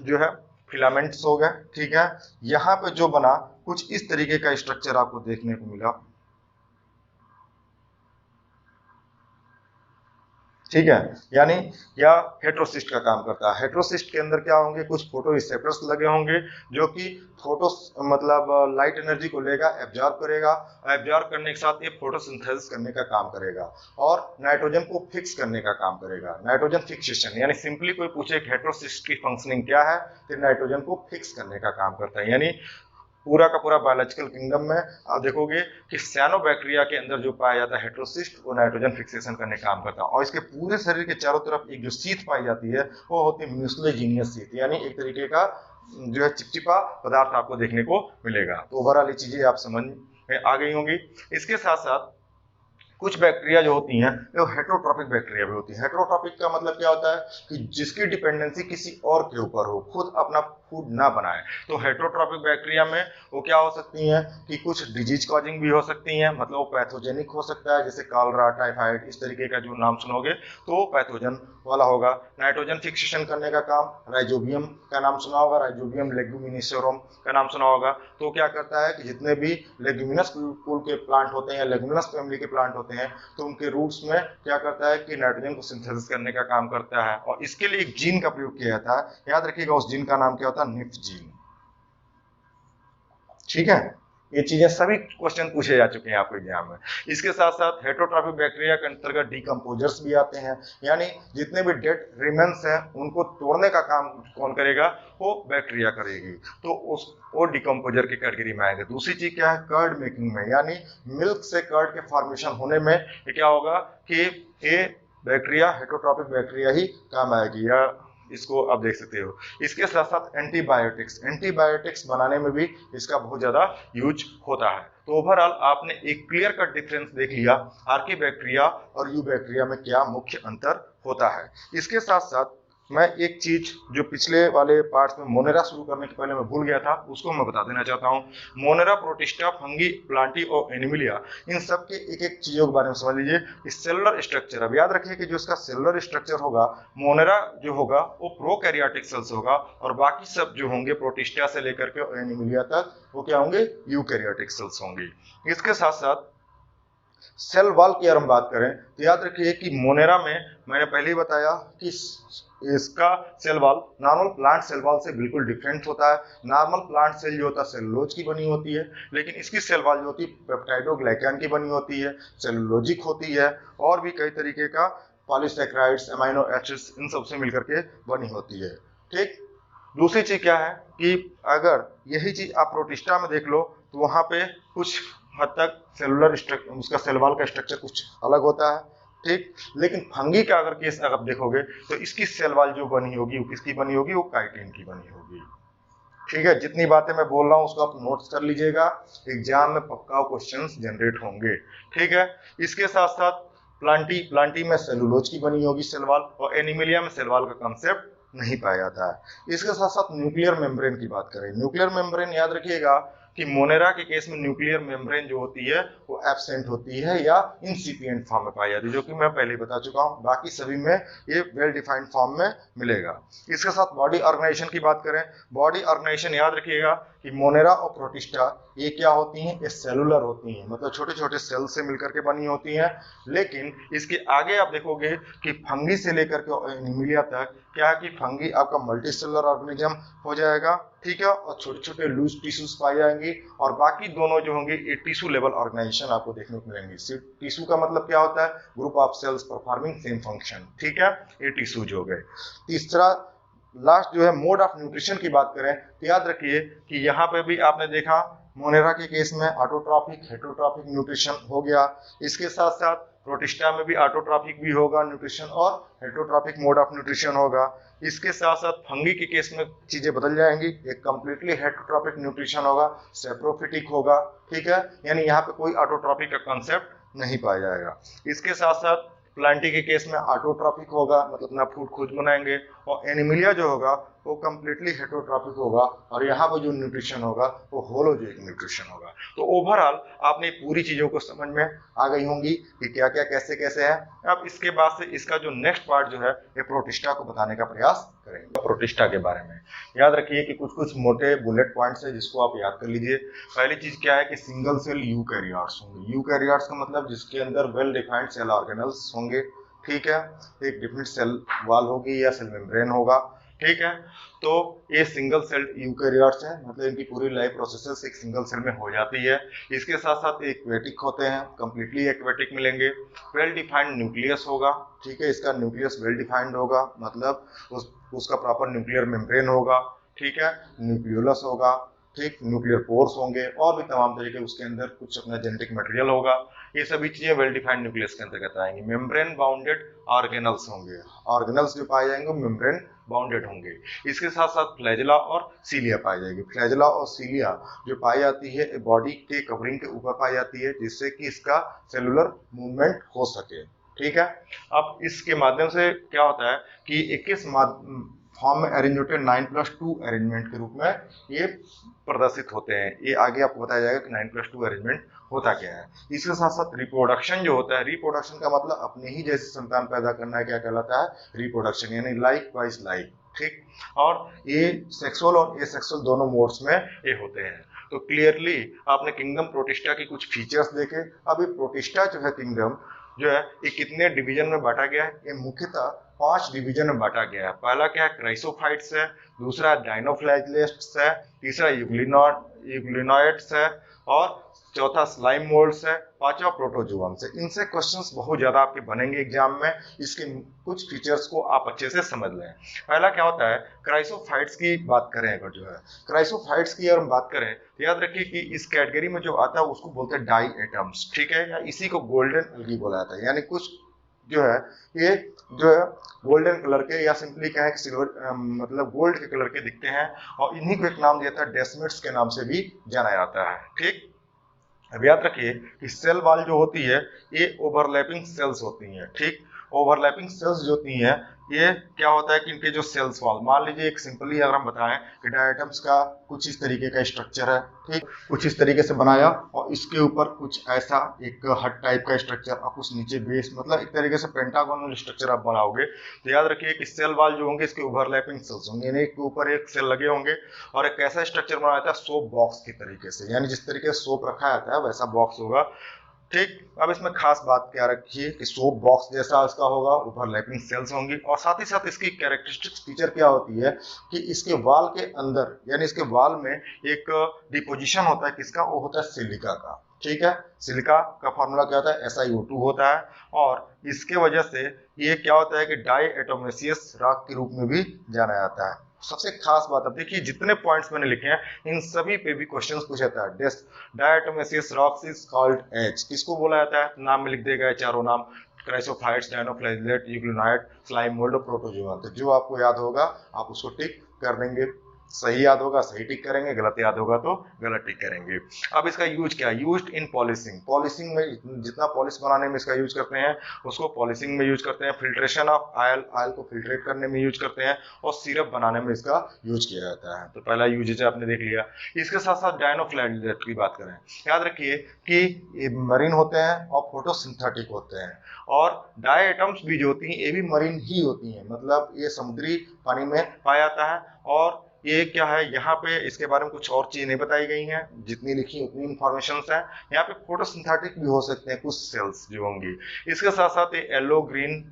जो है फिलामेंट्स हो गए, ठीक है। यहाँ पे जो बना कुछ इस तरीके का स्ट्रक्चर आपको देखने को मिला, ठीक है। यानी या हेट्रोसिस्ट का काम करता है। हेट्रोसिस्ट के अंदर क्या होंगे, कुछ फोटो रिसेप्टर्स लगे होंगे जो कि फोटो मतलब लाइट एनर्जी को लेगा, एब्जॉर्ब करेगा, एब्जॉर्ब करने के साथ ये फोटोसिंथेसिस करने का काम करेगा और नाइट्रोजन को फिक्स करने का काम करेगा। नाइट्रोजन फिक्सेशन, यानी सिंपली कोई पूछे हेट्रोसिस्ट की फंक्शनिंग क्या है, तो नाइट्रोजन को फिक्स करने का काम करता है। यानी पूरा का पूरा बायोलॉजिकल किंगडम में आप देखोगे कि साइनोबैक्टीरिया के अंदर जो पाया जाता है हेट्रोसिस्ट, वो नाइट्रोजन फिक्सेशन करने का काम करता है। और इसके पूरे शरीर के चारों तरफ एक जो सीथ पाई जाती है वो होती है म्यूसिलेजिनियस सीथ, यानी एक तरीके का जो है चिपचिपा पदार्थ आपको देखने को मिलेगा। तो ओवरऑल ये चीजें आप समझ में आ गई होंगी। इसके साथ साथ कुछ बैक्टीरिया जो होती हैं वो हेटरोट्रॉपिक बैक्टीरिया भी होती है। हेटरोट्रॉपिक का मतलब क्या होता है कि जिसकी डिपेंडेंसी किसी और के ऊपर हो, खुद अपना फूड ना बनाए। तो हेटरोट्रॉपिक बैक्टीरिया में वो क्या हो सकती हैं कि कुछ डिजीज कॉजिंग भी हो सकती हैं, मतलब वो पैथोजेनिक हो सकता है, जैसे कॉलरा, टाइफाइड, इस तरीके का जो नाम सुनोगे तो वो पैथोजन वाला होगा। नाइट्रोजन फिक्सेशन करने का काम राइजोबियम का नाम सुना होगा, राइजोबियम लेगुमिनिसोरम का नाम सुना होगा। तो क्या करता है कि जितने भी लेगुमिनस कुल के प्लांट होते हैं, लेगुमिनस फैमिली के प्लांट होते हैं, तो उनके रूट्स में क्या करता है कि नाइट्रोजन को सिंथेसिस करने का काम करता है। और इसके लिए एक जीन का प्रयोग किया जाता है, याद रखिएगा उस जीन का नाम क्या होता है, निफ जीन। ठीक है, ये चीजें सभी क्वेश्चन पूछे जा चुके हैं आपको एग्जाम में। इसके साथ साथ हेटरोट्रॉपिक बैक्टीरिया के अंतर्गत डिकम्पोजर्स भी आते हैं, यानी जितने भी डेड रिमेन्स हैं उनको तोड़ने का काम कौन करेगा, वो बैक्टीरिया करेगी। तो उस वो डिकम्पोजर की कैटेगरी में आएंगे। दूसरी चीज क्या है, कर्ड मेकिंग में, यानी मिल्क से कर्ड के फॉर्मेशन होने में ये क्या होगा कि ये बैक्टीरिया हेटरोट्रॉपिक बैक्टीरिया ही काम आएगी, या इसको आप देख सकते हो। इसके साथ साथ एंटीबायोटिक्स बनाने में भी इसका बहुत ज्यादा यूज होता है। तो ओवरऑल आपने एक क्लियर कट डिफरेंस देख लिया आर्की बैक्टीरिया और यू बैक्टीरिया में क्या मुख्य अंतर होता है। इसके साथ साथ मैं एक चीज जो पिछले वाले पार्ट्स में मोनेरा शुरू करने के पहले मैं भूल गया था, उसको मैं बता देना चाहता हूँ। मोनेरा, प्रोटिस्टा, फंगी, प्लांटी और एनिमिलिया, इन सब के एक एक चीजों के बारे में समझ लीजिए। इस सेलुलर स्ट्रक्चर, अब याद रखिए कि जो इसका सेलुलर स्ट्रक्चर होगा, मोनेरा जो होगा वो प्रोकैरियोटिक सेल्स होगा, और बाकी सब जो होंगे प्रोटिस्टा से लेकर के एनिमिलिया तक वो क्या होंगे, यूकैरियोटिक सेल्स होंगे। इसके साथ साथ सेल वॉल की अगर हम बात करें तो याद रखिए कि मोनेरा में मैंने पहले ही बताया कि इसका cell wall normal plant cell wall से बिल्कुल डिफरेंट होता है। नॉर्मल प्लांट सेल जो होता है सेलुलोज की बनी होती है, लेकिन इसकी सेल वॉल जो होती है पेप्टाइडोग्लाइकन की बनी होती है, सेलुलोजिक होती है, और भी कई तरीके का पॉलीसैकेराइड्स, अमीनो एसिड्स, इन सब से मिलकर के बनी होती है। ठीक, दूसरी चीज क्या है कि अगर यही चीज आप प्रोटिस्टा में देख लो तो वहां पे कुछ हद तक सेलुलर स्ट्रक्चर, उसका सेल वॉल का स्ट्रक्चर कुछ अलग होता है। ठीक, लेकिन फंगी का अगर केस अगर देखोगे तो इसकी सेल वॉल जो बनी होगी वो किसकी बनी होगी, वो काइटिन की बनी होगी। ठीक है, जितनी बातें मैं बोल रहा हूँ उसको आप नोट्स कर लीजिएगा, एग्जाम में पक्का क्वेश्चंस जनरेट होंगे। ठीक है, इसके साथ साथ प्लांटी में सेलुलोज की बनी होगी सेल वॉल, और एनिमिलिया में सेल वॉल का कंसेप्ट नहीं पाया जाता है। इसके साथ साथ न्यूक्लियर मेम्ब्रेन की बात करें, न्यूक्लियर मेम्ब्रेन याद रखिएगा कि मोनेरा के केस में न्यूक्लियर मेम्ब्रेन जो होती है वो एब्सेंट होती है या इंसिपिएंट फॉर्म में पाई जाती है, जो कि मैं पहले बता चुका हूँ। बाकी सभी में ये वेल डिफाइंड फॉर्म में मिलेगा। इसके साथ बॉडी ऑर्गेनाइजेशन की बात करें, बॉडी ऑर्गेनाइजेशन याद रखिएगा कि मोनेरा और प्रोटिस्टा ये क्या होती हैं, ये सेलुलर होती हैं, मतलब छोटे छोटे सेल से मिलकर के बनी होती हैं। लेकिन इसके आगे आप देखोगे कि फंगी से लेकर के एनिमिलिया तक क्या है कि फंगी आपका मल्टी सेलुलर ऑर्गेनिज्म हो जाएगा। ठीक है, और छोटे छोटे लूज टिश्यूज पाए जाएंगे, और बाकी दोनों जो होंगे ये टिश्यू लेवल ऑर्गेनाइजेशन आपको देखने को मिलेंगे। टिश्यू का मतलब क्या होता है, group of cells performing same function. ठीक है, ये टिश्यूज हो गए। तीसरा लास्ट जो है मोड ऑफ न्यूट्रिशन की बात करें तो याद रखिए कि यहाँ पे भी आपने देखा मोनेरा के केस में ऑटोट्रॉपिक हेटरोट्रॉपिक न्यूट्रिशन हो गया। इसके साथ साथ प्रोटिस्टा में भी ऑटोट्रॉपिक भी होगा न्यूट्रिशन और हेटरोट्रॉपिक मोड ऑफ न्यूट्रिशन होगा। इसके साथ साथ फंगी के केस में चीजें बदल जाएंगी, एक कंप्लीटली हेटरोट्रॉपिक न्यूट्रिशन होगा, सेप्रोफिटिक होगा। ठीक है, यानी यहाँ पे कोई ऑटोट्रॉपिक का कंसेप्ट नहीं पाया जाएगा। इसके साथ साथ प्लांटी के केस में ऑटोट्रॉपिक होगा, मतलब अपना फूड खुद बनाएंगे, और एनिमिलिया जो होगा वो कंप्लीटली हेटरोट्रॉपिक होगा, और यहाँ पर जो न्यूट्रिशन होगा वो होलोजोइक न्यूट्रिशन होगा। तो ओवरऑल आपने पूरी चीजों को समझ में आ गई होंगी कि क्या क्या कैसे कैसे है। अब इसके बाद से इसका जो नेक्स्ट पार्ट जो है ये प्रोटिस्टा को बताने का प्रयास करेंगे। प्रोटिस्टा के बारे में याद रखिए कि कुछ कुछ मोटे बुलेट पॉइंट्स है जिसको आप याद कर लीजिए। पहली चीज क्या है कि सिंगल सेल यूकैरियोट्स होंगे। यूकैरियोट्स का मतलब जिसके अंदर वेल डिफाइंड सेल ऑर्गेनल्स होंगे। ठीक है, एक डिफरेंट सेल वॉल होगी या सेल मेम्ब्रेन होगा। ठीक है, तो ये सिंगल सेल यूकैरियोट्स हैं, मतलब इनकी पूरी लाइफ प्रोसेसेस एक सिंगल सेल में हो जाती है। इसके साथ साथ एक्वेटिक होते हैं, कंप्लीटली एक्वेटिक मिलेंगे। वेल डिफाइंड न्यूक्लियस होगा। ठीक है, इसका न्यूक्लियस वेल डिफाइंड होगा, मतलब उसका प्रॉपर न्यूक्लियर मेम्ब्रेन होगा। ठीक है, न्यूक्लियोलस होगा, ठीक, न्यूक्लियर पोर्स होंगे और भी तमाम तरीके उसके अंदर कुछ अपना जेनेटिक मटेरियल होगा। ये सभी चीजें वेल डिफाइंड न्यूक्लियस के अंतर्गत आएंगी। मेम्ब्रेन बाउंडेड ऑर्गेनल्स होंगे, ऑर्गेनल्स जो पाए जाएंगे मेम्ब्रेन बाउंडेड होंगे। इसके साथ साथ फ्लैजेला और सीलिया पाई जाएगी। फ्लैजेला और सीलिया जो पाई जाती है बॉडी के कवरिंग के ऊपर पाई जाती है, जिससे कि इसका सेलुलर मूवमेंट हो सके। ठीक है, अब इसके माध्यम से क्या होता है कि 21 फॉर्म में अरेंज होते हैं, 9+2 अरेंजमेंट के रूप में ये प्रदर्शित होते हैं। ये आगे आपको बताया जाएगा कि 9+2 अरेंजमेंट होता क्या है। इसके साथ साथ रिप्रोडक्शन जो होता है, रिप्रोडक्शन का मतलब अपने ही जैसे संतान पैदा करना है, क्या कहलाता है, रिप्रोडक्शन, यानी लाइक वाइज लाइक। ठीक, और ये सेक्सुअल और एसेक्सुअल दोनों मोड्स में ये होते हैं। तो क्लियरली आपने किंगडम प्रोटिस्टा की कुछ फीचर्स देखे। अब ये प्रोटिस्टा जो है किंगडम जो है ये कितने डिवीजन में बांटा गया है, ये मुख्यतः 5 डिवीजन में बांटा गया है। पहला क्या है, क्राइसोफाइट्स है, दूसरा डायनोफ्लैजेलेट्स है, तीसरा यूग्लिनॉइड्स है और चौथा स्लाइम मोल्ड्स है, पांचवा प्रोटोजोअन्स है। इनसे क्वेश्चंस बहुत ज्यादा आपके बनेंगे एग्जाम में। इसके कुछ फीचर्स को आप अच्छे से समझ लें। पहला क्या होता है, क्राइसोफाइट्स की बात करें अगर जो है क्राइसोफाइट्स की अगर हम बात करें तो याद रखिए कि इस कैटेगरी में जो आता है उसको बोलते हैं डाई एटम्स। ठीक है, या इसी को गोल्डन एल्गी बोला जाता है। यानी कुछ जो है ये जो है गोल्डन कलर के या सिंपली क्या है कि सिल्वर मतलब गोल्ड के कलर के दिखते हैं, और इन्हीं को एक नाम दिया था डेस्मिड्स के नाम से भी जाना जाता है। ठीक, अब याद रखिए कि सेल वॉल जो होती है ये ओवरलैपिंग सेल्स होती हैं। ठीक, ओवरलैपिंग सेल्स जो होती हैं ये क्या होता है कि इनके जो सेल्स वॉल, मान लीजिए एक सिंपली अगर हम बताएं कि डायटम्स का कुछ इस तरीके का स्ट्रक्चर है। ठीक, कुछ इस तरीके से बनाया और इसके ऊपर कुछ ऐसा एक हट टाइप का स्ट्रक्चर और कुछ नीचे बेस, मतलब एक तरीके से पेंटागोनल स्ट्रक्चर आप बनाओगे। तो याद रखिए कि सेल वॉल जो होंगे इसके ओवरलैपिंग सेल्स होंगे, यानी एक के ऊपर एक सेल लगे होंगे और एक ऐसा स्ट्रक्चर बनाया जाता है सोप बॉक्स की तरीके से, यानी जिस तरीके से सोप रखा जाता है वैसा बॉक्स होगा। ठीक, अब इसमें खास बात क्या रखिए कि सोप बॉक्स जैसा इसका होगा, ओवरलैपिंग सेल्स होंगी, और साथ ही साथ इसकी कैरेक्टरिस्टिक्स फीचर क्या होती है कि इसके वॉल के अंदर यानी इसके वॉल में एक डिपोजिशन होता है किसका, वो होता है सिलिका का। ठीक है, सिलिका का फॉर्मूला क्या होता है, SiO2 होता है, और इसके वजह से ये क्या होता है कि डाई एटोमेसियस रॉक के रूप में भी जाना जाता है। सबसे खास बात, अब देखिए जितने पॉइंट्स मैंने लिखे हैं इन सभी पे भी क्वेश्चंस पूछा जाता है। Diatomaceous rocks is called as, किसको बोला जाता है, नाम में लिख देगा चारों नाम, chrysophytes, dinoflagellate, euglenoid, slime mould, protozoa. तो जो आपको याद होगा आप उसको टिक कर देंगे, सही याद होगा सही टिक करेंगे, गलत याद होगा तो गलत टिक करेंगे। अब इसका यूज क्या है, यूज्ड इन पॉलिशिंग, पॉलिशिंग में जितना पॉलिश बनाने में इसका यूज करते हैं उसको पॉलिशिंग में यूज करते हैं, फिल्ट्रेशन ऑफ ऑयल, ऑयल को फिल्ट्रेट करने में यूज करते हैं, और सिरप बनाने में इसका यूज किया जाता है। तो पहला यूजेज आपने देख लिया। इसके साथ साथ डायनोफ्लैजेलेट की बात करें, याद रखिए कि ये मरीन होते हैं और फोटोसिंथेटिक होते हैं, और डाई एटम्स भी जो होती हैं ये भी मरीन ही होती हैं, मतलब ये समुद्री पानी में पाया जाता है। और ये क्या है, यहाँ पे इसके बारे में कुछ और चीज नहीं बताई गई हैं, जितनी लिखी उतनी इंफॉर्मेशन है। यहाँ पे फोटोसिंथेटिक भी हो सकते हैं कुछ सेल्स जो होंगी। इसके साथ साथ ये येलो, ग्रीन,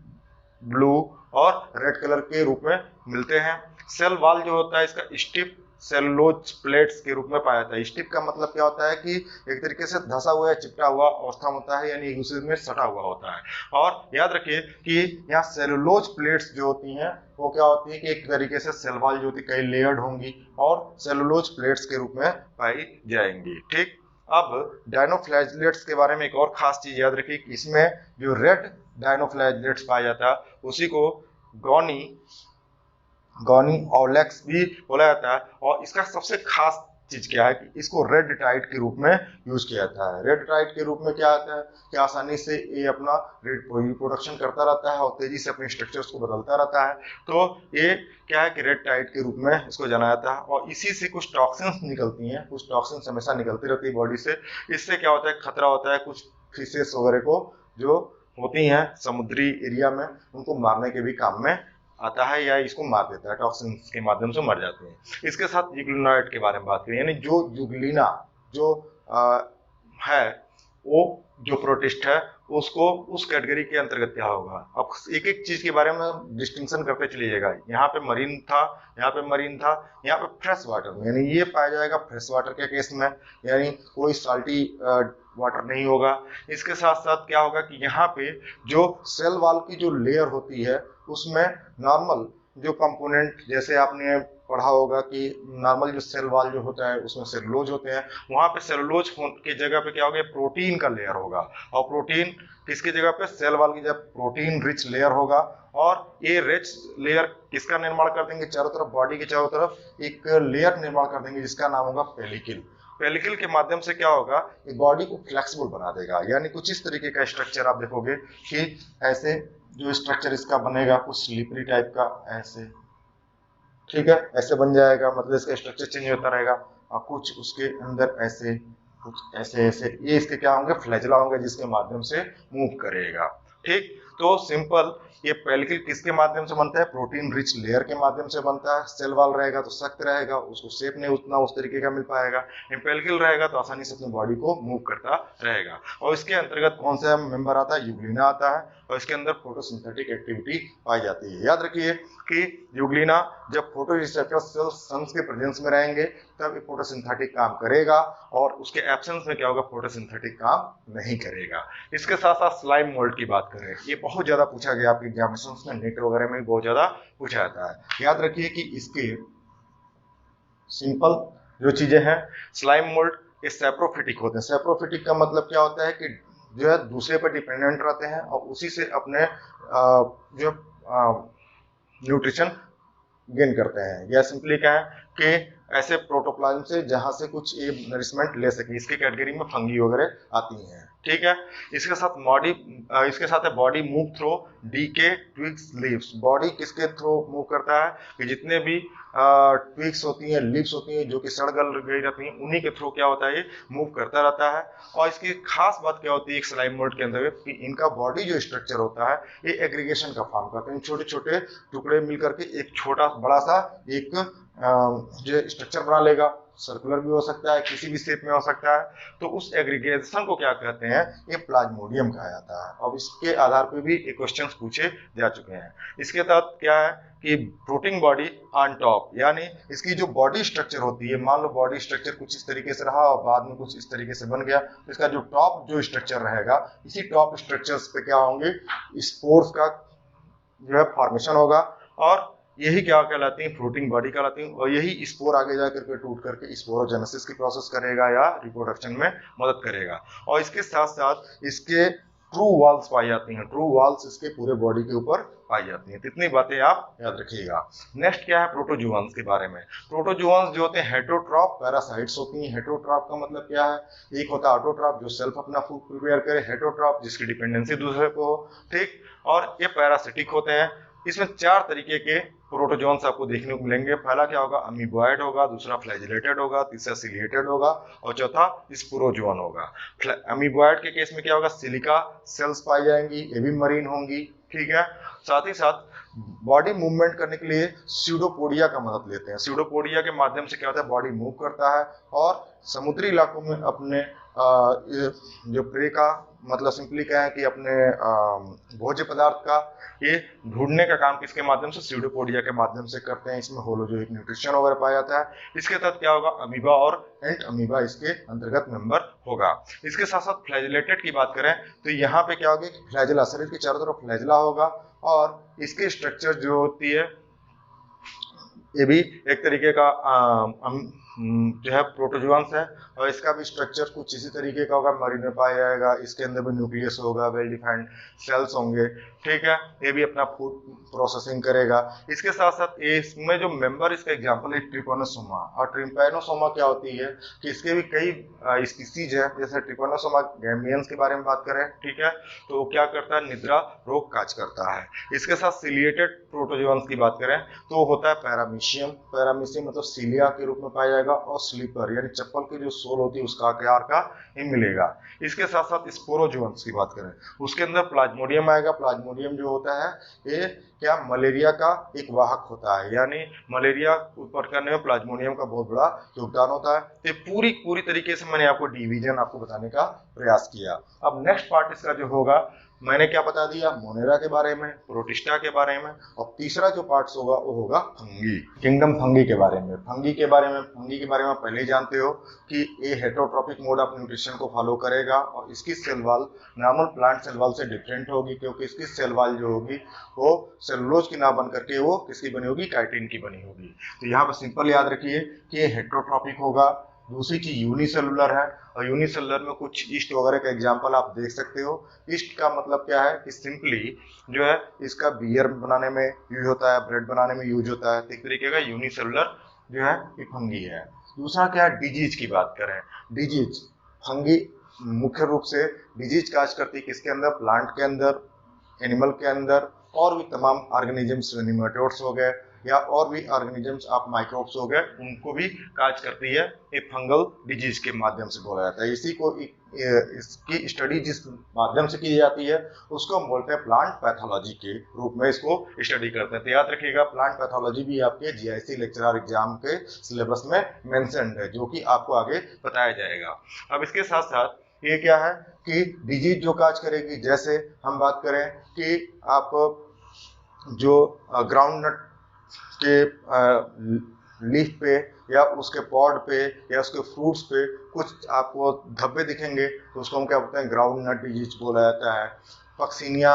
ब्लू और रेड कलर के रूप में मिलते हैं। सेल वॉल जो होता है इसका स्टिफ सेलुलोज प्लेट्स के रूप में पाया जाता है। स्टिफ का मतलब क्या होता है कि एक तरीके से धसा हुआ या चिपटा हुआ अवस्था होता है, यानी एक दूसरे में सटा हुआ होता है। और याद रखिए कि यहाँ सेलुलोज प्लेट्स जो होती हैं वो क्या होती है कि एक तरीके से सेल वॉल जो होती है कई लेयर्ड होंगी और सेलुलोज प्लेट्स के रूप में पाई जाएंगी। ठीक, अब डायनोफ्लैजेलेट्स के बारे में एक और खास चीज याद रखिए कि इसमें जो रेड डायनोफ्लैजेलेट्स पाया जाता है उसी को गॉनी ऑलेक्स भी बोला जाता है। और इसका सबसे खास चीज क्या है कि इसको रेड टाइड के रूप में यूज किया जाता है। रेड टाइड के रूप में क्या आता है कि आसानी से ये अपना रिप्रोडक्शन करता रहता है और तेजी से अपने स्ट्रक्चर्स को बदलता रहता है। तो ये क्या है कि रेड टाइड के रूप में इसको जाना जाता है, और इसी से कुछ टॉक्सिन्स निकलती हैं, कुछ टॉक्सिन्स हमेशा निकलती रहती है बॉडी से। इससे क्या होता है, खतरा होता है कुछ फिशेस वगैरह को जो होती हैं समुद्री एरिया में, उनको मारने के भी काम में आता है या इसको मार देता है, टॉक्सिन्स के माध्यम से मर जाते हैं। इसके साथ यूग्लिनॉइड के बारे में बात करें, यानी जो यूग्लिना जो है वो जो प्रोटिस्ट है उसको उस कैटेगरी के अंतर्गत क्या होगा। अब एक एक चीज के बारे में डिस्टिंक्शन करते चलिएगा। यहाँ पे मरीन था, यहाँ पे मरीन था, यहाँ पे फ्रेश वाटर में, यानी ये पाया जाएगा फ्रेश वाटर के केस में, यानी कोई साल्टी वाटर नहीं होगा। इसके साथ साथ क्या होगा कि यहाँ पे जो सेल वॉल की जो लेयर होती है उसमें नॉर्मल जो कंपोनेंट, जैसे आपने पढ़ा होगा कि नॉर्मल जो सेल वॉल जो होता है उसमें सेलुलोज होते हैं, वहां पे सेलुलोज की जगह पे क्या होगा, प्रोटीन का लेयर होगा। और प्रोटीन किसकी जगह पे, सेल वॉल की जगह प्रोटीन रिच लेयर होगा। और ये रिच लेयर किसका निर्माण कर देंगे, चारों तरफ, बॉडी के चारों तरफ एक लेयर निर्माण कर देंगे जिसका नाम होगा पेलिकल। पेलिकल के माध्यम से क्या होगा, ये बॉडी को फ्लेक्सिबल बना देगा। यानी कुछ इस तरीके का स्ट्रक्चर आप देखोगे कि ऐसे जो स्ट्रक्चर इसका बनेगा कुछ स्लिपरी टाइप का, ऐसे, ठीक है, ऐसे बन जाएगा, मतलब इसका स्ट्रक्चर चेंज होता रहेगा। और कुछ उसके अंदर ऐसे, कुछ ऐसे ऐसे, ये इसके क्या होंगे, फ्लैजला होंगे जिसके माध्यम से मूव करेगा। ठीक, तो सिंपल, ये पेलिकल किसके माध्यम से बनता है, प्रोटीन रिच लेयर के माध्यम से बनता है। सेल वॉल रहेगा तो सख्त रहेगा, उसको शेप नहीं उतना उस तरीके का मिल पाएगा। पेलिकल रहेगा तो आसानी से अपनी बॉडी को मूव करता रहेगा। और इसके अंतर्गत कौन सा मेंबर आता है, यूग्लिना आता है, और इसके अंदर फोटोसिंथेटिक एक्टिविटी पाई जाती है। याद रखिए कि यूग्लिना जब फोटोरिसेप्टर सेल्स सन्स के प्रेजेंस में रहेंगे तब फोटोसिंथेटिक काम करेगा, और उसके एब्सेंस में क्या होगा, फोटोसिंथेटिक काम नहीं करेगा। इसके साथ साथ स्लाइम मोल्ड की बात करें, ये बहुत ज्यादा पूछा गया आपके एग्जामिनेशंस में, नेट वगैरह में बहुत ज्यादा पूछा जाता है। याद रखिए कि इसके सिंपल जो चीजें हैं, स्लाइम मोल्ड ये सैप्रोफिटिक होते हैं। सैप्रोफिटिक का मतलब क्या होता है कि जो है दूसरे पर डिपेंडेंट रहते हैं और उसी से अपने जो न्यूट्रिशन गेन करते हैं। या सिंपली क्या है कि ऐसे प्रोटोप्लाज्म से जहां से कुछ ये नरिशमेंट ले सके, इसकी कैटेगरी में फंगी वगैरह आती हैं। ठीक है, इसके साथ बॉडी, इसके साथ है body move through decay twigs leaves. Body किसके थ्रू मूव करता है कि जितने भी ट्विग्स होती हैं, लीव्स होती हैं जो कि सड़ गल गई रहती हैं, उन्हीं के थ्रू क्या होता है, ये मूव करता रहता है। और इसकी खास बात क्या होती है एक स्लाइम मोल्ड के अंदर कि इनका बॉडी जो स्ट्रक्चर होता है ये एग्रीगेशन का फॉर्म करते हैं। छोटे छोटे टुकड़े मिलकर के एक छोटा बड़ा सा एक जो स्ट्रक्चर बना लेगा, सर्कुलर भी हो सकता है, किसी भी शेप में हो सकता है। तो उस एग्रीगेशन को क्या कहते हैं, ये प्लाज्मोडियम कहा जाता है। अब इसके आधार पर भी एक क्वेश्चंस पूछे जा चुके हैं। इसके तहत क्या है कि फ्लोटिंग बॉडी ऑन टॉप, यानी इसकी जो बॉडी स्ट्रक्चर होती है, मान लो बॉडी स्ट्रक्चर कुछ इस तरीके से रहा और बाद में कुछ इस तरीके से बन गया, तो इसका जो टॉप जो स्ट्रक्चर रहेगा, इसी टॉप स्ट्रक्चर्स पे क्या होंगे, स्पोर्स का जो है फॉर्मेशन होगा, और यही क्या कहलाती है, फ्लोटिंग बॉडी कहलाती है। और यही स्पोर आगे जा करके टूट करके स्पोरोजेनेसिस की प्रोसेस करेगा या रिप्रोडक्शन में मदद करेगा। और इसके साथ साथ इसके ट्रू वॉल्स पाई जाती हैं, ट्रू वॉल्स इसके पूरे बॉडी के ऊपर पाई जाती हैं। इतनी बातें आप याद रखिएगा। नेक्स्ट क्या है, प्रोटोजुआंस के बारे में। प्रोटोजुआंस जो होते हैं हेटेरोट्रॉफ पैरासाइट्स होती हैं। हेटेरोट्रॉफ का मतलब क्या है, एक होता है ऑटोट्रॉफ जो सेल्फ अपना फूड प्रिपेयर करे, हेटेरोट्रॉफ जिसकी डिपेंडेंसी दूसरे को हो, ठीक, और ये पैरासिटिक होते हैं। इसमें 4 तरीके के प्रोटोजोन्स आपको देखने को मिलेंगे। पहला क्या होगा, अमीबॉइड होगा, दूसरा फ्लैजिलेटेड होगा, तीसरा सिलिएटेड होगा, और चौथा स्पोरोजोन होगा। अमीबॉइड के केस में क्या होगा, सिलिका सेल्स पाई जाएंगी, ये भी मरीन होंगी, ठीक है। साथ ही साथ बॉडी मूवमेंट करने के लिए स्यूडोपोडिया का मदद लेते हैं। स्यूडोपोडिया के माध्यम से क्या होता है, बॉडी मूव करता है, और समुद्री इलाकों में अपने जो प्रे का मतलब सिंपली क्या है कि अपने भोज्य पदार्थ का ये ढूंढने का काम किसके माध्यम से, स्यूडोपोडिया के माध्यम से करते हैं। इसमें होलोजोइक न्यूट्रिशन वगैरह पाया जाता है। इसके तहत क्या होगा, अमीबा और एंट अमीबा इसके अंतर्गत मेंबर होगा। इसके साथ साथ फ्लैजिलेटेड की बात करें तो यहाँ पे क्या होगा, फ्लैजिला, शरीर के चारों तरफ फ्लैजिला होगा, और इसके स्ट्रक्चर जो होती है ये भी एक तरीके का जो है प्रोटोजुआंस है, और इसका भी स्ट्रक्चर कुछ इसी तरीके का होगा, मरीन में पाया जाएगा। इसके अंदर भी न्यूक्लियस होगा, वेल डिफाइंड सेल्स होंगे, ठीक है। ये भी अपना फूड प्रोसेसिंग करेगा। इसके साथ साथ इसमें जो मेंबर इसका एग्जांपल है ट्रिपैनोसोमा। और ट्रिपैनोसोमा क्या होती है कि इसके भी कई स्पीसीज है, जैसे ट्रिपैनोसोमा गैम्बियंस के बारे में बात करें, ठीक है, तो क्या करता है, निद्रा रोग काज करता है। इसके साथ सिलिएटेड प्रोटोजुआंस की बात करें तो होता है पैरामीशियम। पैरामीशियम मतलब सीलिया के रूप में पाया जाएगा, और स्लीपर यानी चप्पल की जो सोल होती है उसका आकार का ही मिलेगा। इसके साथ साथ स्पोरोजुआंस की बात करें उसके अंदर प्लाज्मोडियम आएगा। प्लाज्मोडियम जो होता है ये क्या, मलेरिया का एक वाहक होता है, यानी मलेरिया उत्पन्न करने में प्लाज्मोडियम का बहुत बड़ा योगदान होता है। तो पूरी तरीके से मैंने आपको डिवीजन आपको बताने का प्रयास किया। अब नेक्स्ट पार्ट इसका जो होगा मैंने क्या बता दिया, मोनेरा के बारे में, प्रोटिस्टा के बारे में, और तीसरा जो पार्ट्स होगा वो होगा फंगी, किंगडम फंगी के बारे में। फंगी के बारे में पहले ही जानते हो कि ये हेटेरोट्रॉपिक मोड ऑफ न्यूट्रिशन को फॉलो करेगा और इसकी cell wall normal plant cell wall से डिफरेंट होगी, क्योंकि इसकी सेल वॉल जो होगी वो सेलुलोज की ना बन करके वो किसकी बनी होगी, काइटिन की बनी होगी। तो यहाँ पर सिंपल याद रखिए कि ये हेटेरोट्रॉपिक होगा। दूसरी चीज यूनिसेलुलर है, और यूनिसेलुलर में कुछ ईस्ट वगैरह का एग्जांपल आप देख सकते हो। ईस्ट का मतलब क्या है कि सिंपली जो है इसका बियर बनाने में यूज होता है, ब्रेड बनाने में यूज होता है। तो एक तरीके का यूनिसेलुलर जो है ये फंगी है। दूसरा क्या है, डिजीज की बात करें। डिजीज, फंगी मुख्य रूप से डिजीज काज करती है किसके अंदर, प्लांट के अंदर, एनिमल के अंदर, और भी तमाम ऑर्गेनिजम्स, निमेटोड्स हो गए या और भी ऑर्गेनिजम्स आप माइक्रोब्स हो गए, उनको भी काज करती है। ये फंगल डिजीज के माध्यम से बोला जाता है। इसी को इसकी स्टडी जिस माध्यम से की जाती है उसको हम बोलते हैं प्लांट पैथोलॉजी के रूप में इसको स्टडी करते हैं। तो याद रखिएगा प्लांट पैथोलॉजी भी आपके जीआईसी लेक्चरर एग्जाम के सिलेबस में मेंशन्ड है, जो कि आपको आगे बताया जाएगा। अब इसके साथ साथ ये क्या है कि डिजीज जो काज करेगी, जैसे हम बात करें कि आप जो ग्राउंड नट के लीफ पे या उसके पॉड पे या उसके फ्रूट्स पे कुछ आपको धब्बे दिखेंगे तो उसको हम क्या बोलते हैं, ग्राउंड नट डिजीज बोला जाता है। पक्सीनिया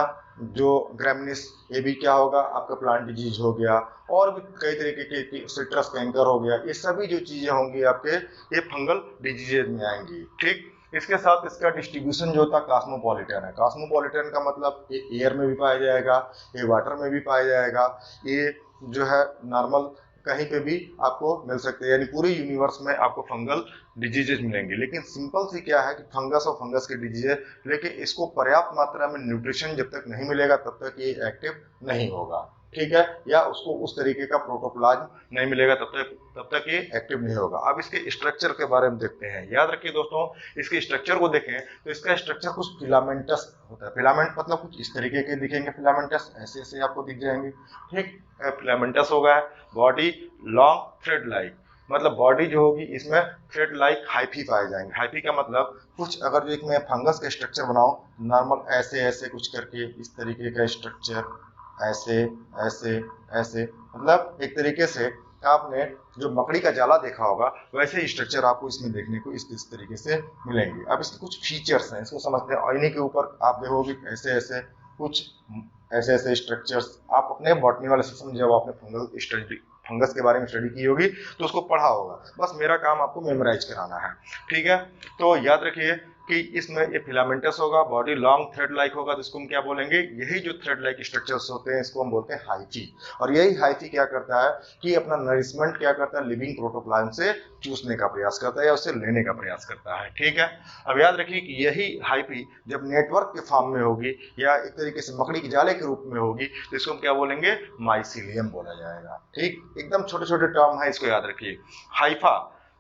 जो ग्रैमिनिस, ये भी क्या होगा, आपका प्लांट डिजीज हो गया। और भी कई तरीके के सिट्रस कैंकर हो गया, ये सभी जो चीजें होंगी आपके ये फंगल डिजीज में आएंगी। ठीक, इसके साथ इसका डिस्ट्रीब्यूशन जो होता है कॉस्मोपॉलिटन है। कॉस्मोपॉलिटन का मतलब ये एयर में भी पाया जाएगा, ये वाटर में भी पाया जाएगा, ये जो है नॉर्मल कहीं पे भी आपको मिल सकते हैं, यानी पूरे यूनिवर्स में आपको फंगल डिजीजेज मिलेंगे। लेकिन सिंपल सी क्या है कि फंगस और फंगस के डिजीजेज, लेकिन इसको पर्याप्त मात्रा में न्यूट्रिशन जब तक नहीं मिलेगा तब तक ये एक्टिव नहीं होगा। ठीक है, या उसको उस तरीके का प्रोटोप्लाज्म नहीं मिलेगा तब तक ये एक्टिव नहीं होगा। अब इसके स्ट्रक्चर के बारे में देखते हैं। याद रखिए दोस्तों, इसके स्ट्रक्चर को देखें तो इसका स्ट्रक्चर कुछ फिलामेंटस होता है। फिलामेंट मतलब कुछ इस तरीके के दिखेंगे, फिलामेंटस ऐसे ऐसे आपको दिख जाएंगे। ठीक, फिलामेंटस होगा। बॉडी लॉन्ग थ्रेड लाइक, मतलब बॉडी जो होगी इसमें थ्रेड लाइक हाइफी पाए जाएंगे। हाइफी का मतलब कुछ, अगर जो एक मैं फंगस का स्ट्रक्चर बनाऊं नॉर्मल ऐसे ऐसे कुछ करके, इस तरीके का स्ट्रक्चर, ऐसे ऐसे ऐसे, मतलब एक तरीके से आपने जो मकड़ी का जाला देखा होगा वैसे स्ट्रक्चर आपको इसमें देखने को इस तरीके से मिलेंगे। अब इसके कुछ फीचर्स हैं, इसको समझते हैं। आईने के ऊपर आप देखोगे ऐसे ऐसे कुछ ऐसे ऐसे स्ट्रक्चर्स, आप अपने बॉटनी वाले सेक्शन में जब आपने फंगस के बारे में स्टडी की होगी तो उसको पढ़ा होगा। बस मेरा काम आपको मेमोराइज कराना है। ठीक है, तो याद रखिए कि इसमें ये फिलामेंटस होगा, बॉडी लॉन्ग थ्रेड लाइक होगा, तो इसको हम क्या बोलेंगे, यही जो थ्रेड लाइक स्ट्रक्चर्स होते हैं इसको हम बोलते हैं हाइफी। और यही हाइफी क्या करता है कि अपना नरिशमेंट क्या करता है, लिविंग प्रोटोप्लाज्म से चूसने का प्रयास करता है या उससे लेने का प्रयास करता है। ठीक है, अब याद रखिए कि यही हाइफी जब नेटवर्क के फॉर्म में होगी या एक तरीके से मकड़ी के जाले के रूप में होगी तो इसको हम क्या बोलेंगे, माइसीलियम बोला जाएगा। ठीक, एकदम छोटे छोटे टर्म है, इसको याद रखिए। हाइफा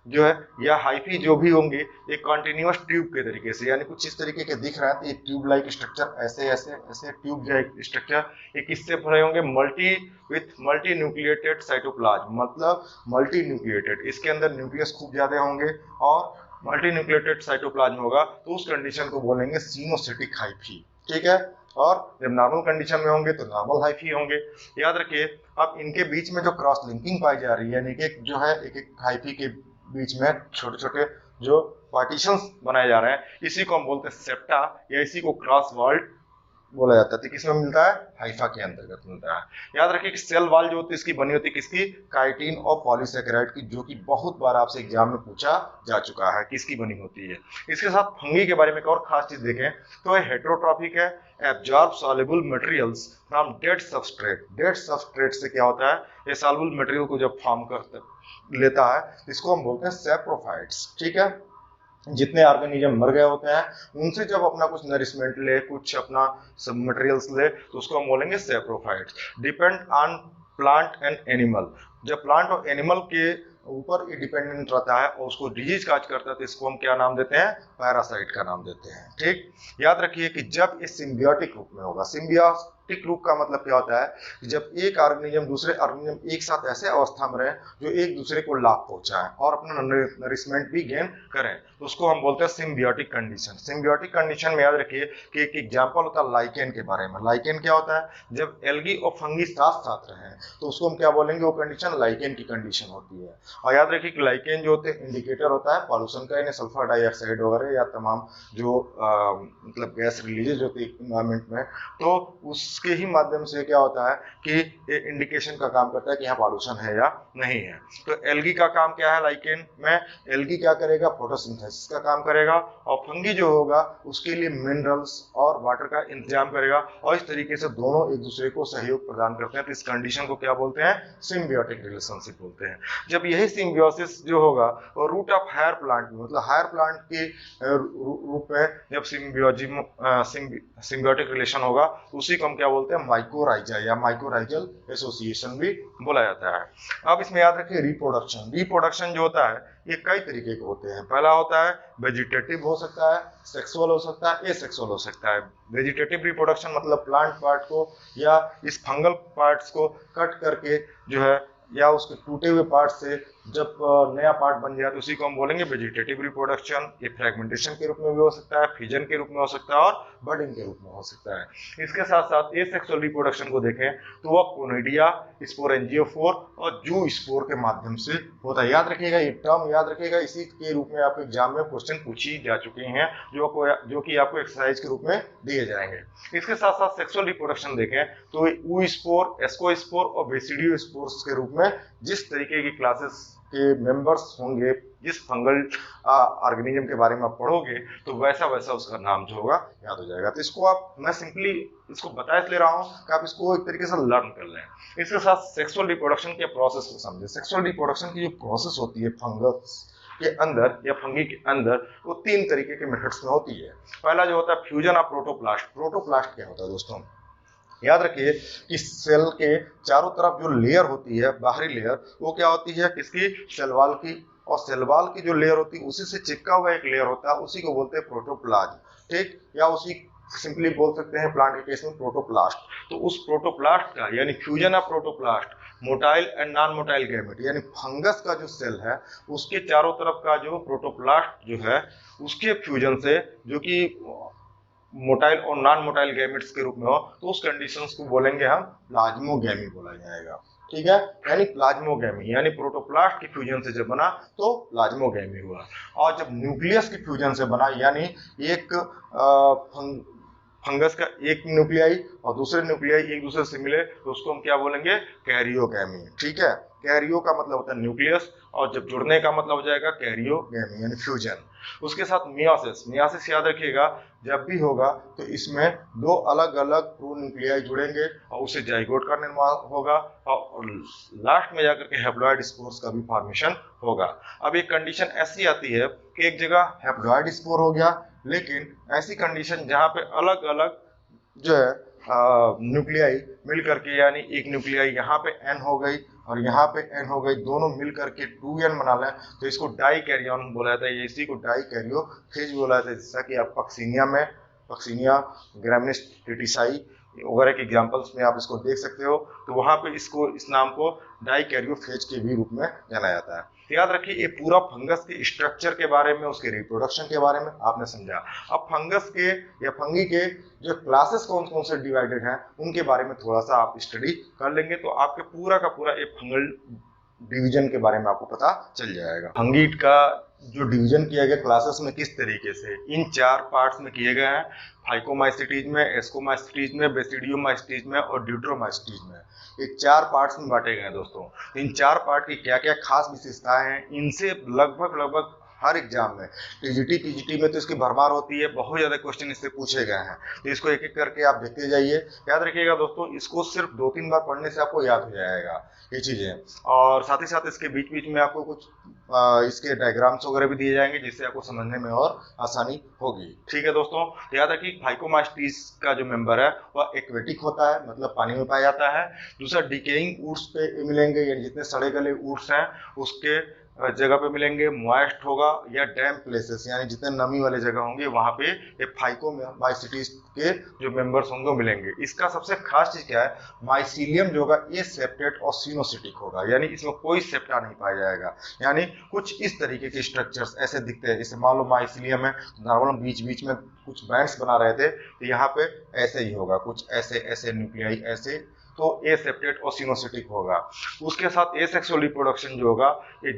जो है या हाइफी जो भी होंगे एक कॉन्टिन्यूअस ट्यूब के तरीके से, यानी कुछ इस तरीके के दिख रहा है तो ये ट्यूब लाइक स्ट्रक्चर, ऐसे ऐसे ऐसे ट्यूब जैसे स्ट्रक्चर। ये किससे भरे होंगे, मल्टी न्यूक्लिएटेड साइटोप्लाज्म, मतलब मल्टी न्यूक्लिएटेड, इसके अंदर न्यूक्लियस खूब ज्यादा होंगे और मल्टी न्यूक्लिएटेड साइटोप्लाज्म होगा, तो उस कंडीशन को बोलेंगे सिनोसिटिक हाइफी। ठीक है, और जब नॉर्मल कंडीशन में होंगे तो नॉर्मल हाइफी होंगे। याद रखिए, अब इनके बीच में जो क्रॉस लिंकिंग पाई जा रही है, यानी कि जो है एक एक हाइफी के बीच में छोटे छोटे जो पार्टीशंस बनाए जा रहे हैं, इसी को हम बोलते हैं सेप्टा या इसी को क्रॉस वॉल्ड बोला जाता है। तो किसमें मिलता है, हाइफा के अंतर्गत मिलता है। याद रखिए कि सेल वॉल जो होती है इसकी बनी होती है किसकी, काइटिन और पॉलीसेकेराइड की, जो कि बहुत बार आपसे एग्जाम में पूछा जा चुका है किसकी बनी होती है। इसके साथ फंगी के बारे में एक और खास चीज देखें तो ये हेटेरोट्रॉपिक है, absorb soluble materials from dead substrate. Dead substrate से क्या होता है, ये सॉल्युबल मटेरियल को जब फॉर्म करता लेता है इसको हम बोलते हैं सैप्रोफाइट्स। ठीक है, जितने ऑर्गेनिज्म मर गए होते हैं उनसे जब अपना कुछ नरिशमेंट ले, कुछ अपना सब मटेरियल्स ले, तो उसको हम बोलेंगे saprophytes. Depend on plant and animal, जब प्लांट और एनिमल के ऊपर ये डिपेंडेंट रहता है और उसको डिजीज काज करता है तो इसको हम क्या नाम देते हैं, पैरासाइट का नाम देते हैं। ठीक, याद रखिए कि जब ये सिम्बियोटिक रूप में होगा, एसिम्प्टिक रूप का मतलब क्या होता है कि जब एक ऑर्गेनिज्म दूसरे ऑर्गेनिज्म एक साथ ऐसे अवस्था में रहे जो एक दूसरे को लाभ पहुंचाएं और अपना नरिशमेंट भी गेन करें, तो उसको हम बोलते हैं सिम्बियोटिक कंडीशन। सिम्बियोटिक कंडीशन में याद रखिए कि एक एग्जांपल होता है लाइकेन के बारे में। लाइकेन क्या होता है, जब एल्गी और फंगी साथ साथ रहे तो उसको हम क्या बोलेंगे, वो कंडीशन लाइकेन की कंडीशन होती है। और याद रखिए कि लाइकेन जो होते हैं इंडिकेटर होता है पॉल्यूशन का, यानी सल्फर डाइऑक्साइड वगैरह या तमाम जो मतलब गैस रिलीजेज होती है इन्वायरमेंट में, तो उसके ही माध्यम से क्या होता है कि इंडिकेशन का काम करता है कि यहाँ पॉल्यूशन है या नहीं है। तो एल्गी का काम क्या है, लाइकेन में एल्गी क्या करेगा, फोटोसिंथेसिस का काम करेगा, और फंगी जो होगा उसके लिए मिनरल्स और वाटर का इंतजाम करेगा, और इस तरीके से दोनों एक दूसरे को सहयोग प्रदान करते हैं। तो इस कंडीशन को क्या बोलते हैं, सिम्बियोटिक रिलेशनशिप बोलते हैं। जब यही सिम्बियोसिस जो होगा और रूट ऑफ हायर प्लांट में, मतलब हायर प्लांट के रूप में जब सिम्बियोटिक रिलेशन होगा, उसी को हम क्या बोलते हैं, माइकोराइजा या माइकोराइजल एसोसिएशन भी बोला जाता है। अब इसमें याद रखिए रिप्रोडक्शन। रिप्रोडक्शन जो होता है ये कई तरीके के होते हैं। पहला होता है वेजिटेटिव हो सकता है, सेक्सुअल हो सकता है, एसेक्सुअल हो सकता है। वेजिटेटिव रिप्रोडक्शन मतलब प्लांट पार्ट को या इस फंगल पार्ट्स को कट करके जो है या उसके टूटे हुए पार्ट से जब नया पार्ट बन जाए तो उसी को हम बोलेंगे वेजिटेटिव रिप्रोडक्शन। ये फ्रेगमेंटेशन के रूप में भी हो सकता है, फिजन के रूप में हो सकता है और बडिंग के रूप में हो सकता है। इसके साथ साथ एसेक्सुअल रिप्रोडक्शन को देखें तो वह कोनिडिया, स्पोरेंजियोफोर और जू स्पोर के माध्यम से होता है। याद रखिएगा, ये टर्म याद रखिएगा, इसी के रूप में आपके एग्जाम में क्वेश्चन पूछी जा चुके हैं जो कि आपको एक्सरसाइज के रूप में दिए जाएंगे। इसके साथ साथ सेक्सुअल रिप्रोडक्शन देखें तो ऊ स्पोर, एस्कोस्पोर और बेसिडियो स्पोर्स के रूप में जिस तरीके की क्लासेस के मेंबर्स होंगे, जिस फंगल ऑर्गेनिज्म के बारे में आप पढ़ोगे तो वैसा वैसा उसका नाम जो होगा याद हो जाएगा। तो इसको मैं सिंपली इसको बता इसलिए रहा हूँ कि आप इसको एक तरीके से लर्न कर लें। इसके साथ सेक्सुअल रिप्रोडक्शन के प्रोसेस को समझें। सेक्सुअल रिप्रोडक्शन की जो प्रोसेस होती है फंगस के अंदर या फंगी के अंदर, वो 3 तरीके के मेथड्स में होती है। पहला जो होता है फ्यूजन ऑफ प्रोटोप्लास्ट। प्रोटोप्लास्ट क्या होता है दोस्तों, याद रखिए कि सेल के चारों तरफ जो लेयर होती है, बाहरी लेयर, वो क्या होती है, किसकी, सेल वॉल की, और सेल वॉल की जो लेयर होती है उसी से चिपका हुआ एक लेयर होता है, उसी को बोलते हैं प्रोटोप्लाज्म। ठीक, या उसी सिंपली बोल सकते हैं प्लांट के केस में प्रोटोप्लास्ट। तो उस प्रोटोप्लास्ट का यानी fusion of protoplast, motile and non motile gamete, यानी फंगस का जो सेल है उसके चारों तरफ का जो प्रोटोप्लास्ट जो है उसके फ्यूजन से, जो कि मोटाइल और नॉन मोटाइल गैमेट्स के रूप में हो, तो उस कंडीशंस को बोलेंगे हम प्लाज्मोगैमी बोला जाएगा। ठीक है, यानी प्लाज्मोगैमी यानी प्रोटोप्लास्ट की फ्यूजन से जब बना तो प्लाज्मोगैमी हुआ। और जब न्यूक्लियस की फ्यूजन से बना, यानी एक फंगस का एक न्यूक्लियाई और दूसरे न्यूक्लियाई एक दूसरे से मिले तो उसको हम क्या बोलेंगे, कैरियोगैमी। ठीक है, कैरियो का मतलब होता है न्यूक्लियस और जब जुड़ने का मतलब हो जाएगा कैरियोगैमी यानी फ्यूजन। उसके साथ मियोसिस। मियोसिस याद रखिएगा, जब भी होगा तो इसमें 2 अलग अलग प्रोन्यूक्लियाई जुड़ेंगे और उससे जाइगोट का निर्माण होगा और लास्ट में जाकर के हैप्लॉइड स्पोर्स का भी फॉर्मेशन होगा। अब एक कंडीशन ऐसी आती है कि एक जगह हैप्लॉइड स्पोर हो गया, लेकिन ऐसी कंडीशन जहां पे अलग अलग जो है न्यूक्लियाई मिल करके, यानी एक न्यूक्लियाई यहाँ पे एन हो गई और यहाँ पे एन हो गई, दोनों मिल करके 2n बना लें तो इसको डाई कैरियन बोला जाता है। इसी को डाई कैरियो फेज बोला जाता है। जैसा कि आप पक्सिनिया, ग्रामिनेस टिटिसाई वगैरह के एग्जांपल्स में आप इसको देख सकते हो, तो वहां पे इस नाम को डाई कैरियोफेज के भी रूप में जाना जाता है। तो याद रखिए ये पूरा फंगस के स्ट्रक्चर के बारे में, उसके रिप्रोडक्शन के बारे में आपने समझा। अब फंगस के या फंगी के जो क्लासेस कौन कौन से डिवाइडेड हैं उनके बारे में थोड़ा सा आप स्टडी कर लेंगे तो आपके पूरा का पूरा एक फंगल डिवीजन के बारे में आपको पता चल जाएगा। फंगी का जो डिवीजन किया गया क्लासेस में किस तरीके से, इन 4 पार्ट्स में किए गए हैं, फाइकोमाइसिटीज में, एस्कोमाइसिटीज में, बेसिडियोमाइसिटीज में और ड्यूट्रोमाइसिटीज में। ये 4 पार्ट्स में बांटे गए हैं दोस्तों। इन 4 पार्ट की क्या क्या खास विशेषताएं हैं, इनसे लगभग हर एग्जाम में टीजीटी पीजीटी में तो इसकी भरमार होती है, बहुत ज्यादा क्वेश्चन इससे पूछे गए हैं। तो इसको एक एक करके आप देखते जाइए। याद रखिएगा दोस्तों, इसको सिर्फ 2-3 बार पढ़ने से आपको याद हो जाएगा ये चीजें, और साथ ही साथ इसके बीच बीच में आपको कुछ इसके डायग्राम्स वगैरह भी दिए जाएंगे जिससे आपको समझने में और आसानी होगी। ठीक है दोस्तों, तो याद रखिए फाइकोमास्टीज का जो मेंबर है वह एक्वेटिक होता है, मतलब पानी में पाया जाता है। दूसरा डिकेइंग वुड्स पे मिलेंगे, यानी जितने सड़े गले वुड्स हैं उसके जगह पे मिलेंगे, मॉइस्ट होगा या डैम प्लेसेस यानी जितने नमी वाले जगह होंगे वहां पे ये फाइकोमाइसीटीज के जो मेंबर्स होंगे वो मिलेंगे। इसका सबसे खास चीज क्या है, माइसीलियम जो होगा ये सेप्टेट और सिनोसिटिक होगा, यानी इसमें कोई सेप्टा नहीं पाया जाएगा। यानी कुछ इस तरीके के स्ट्रक्चर्स ऐसे दिखते हैं, जैसे मान लो माइसीलियम है, नॉर्मल बीच बीच में कुछ बैंड्स बना रहे थे, तो यहाँ पे ऐसे ही होगा, कुछ ऐसे ऐसे न्यूक्लियाई ऐसे, तो ए सेप्टेट और सिनोसिटिक होगा। उसके साथ ए सेक्सुअल रिप्रोडक्शन जो होगा ये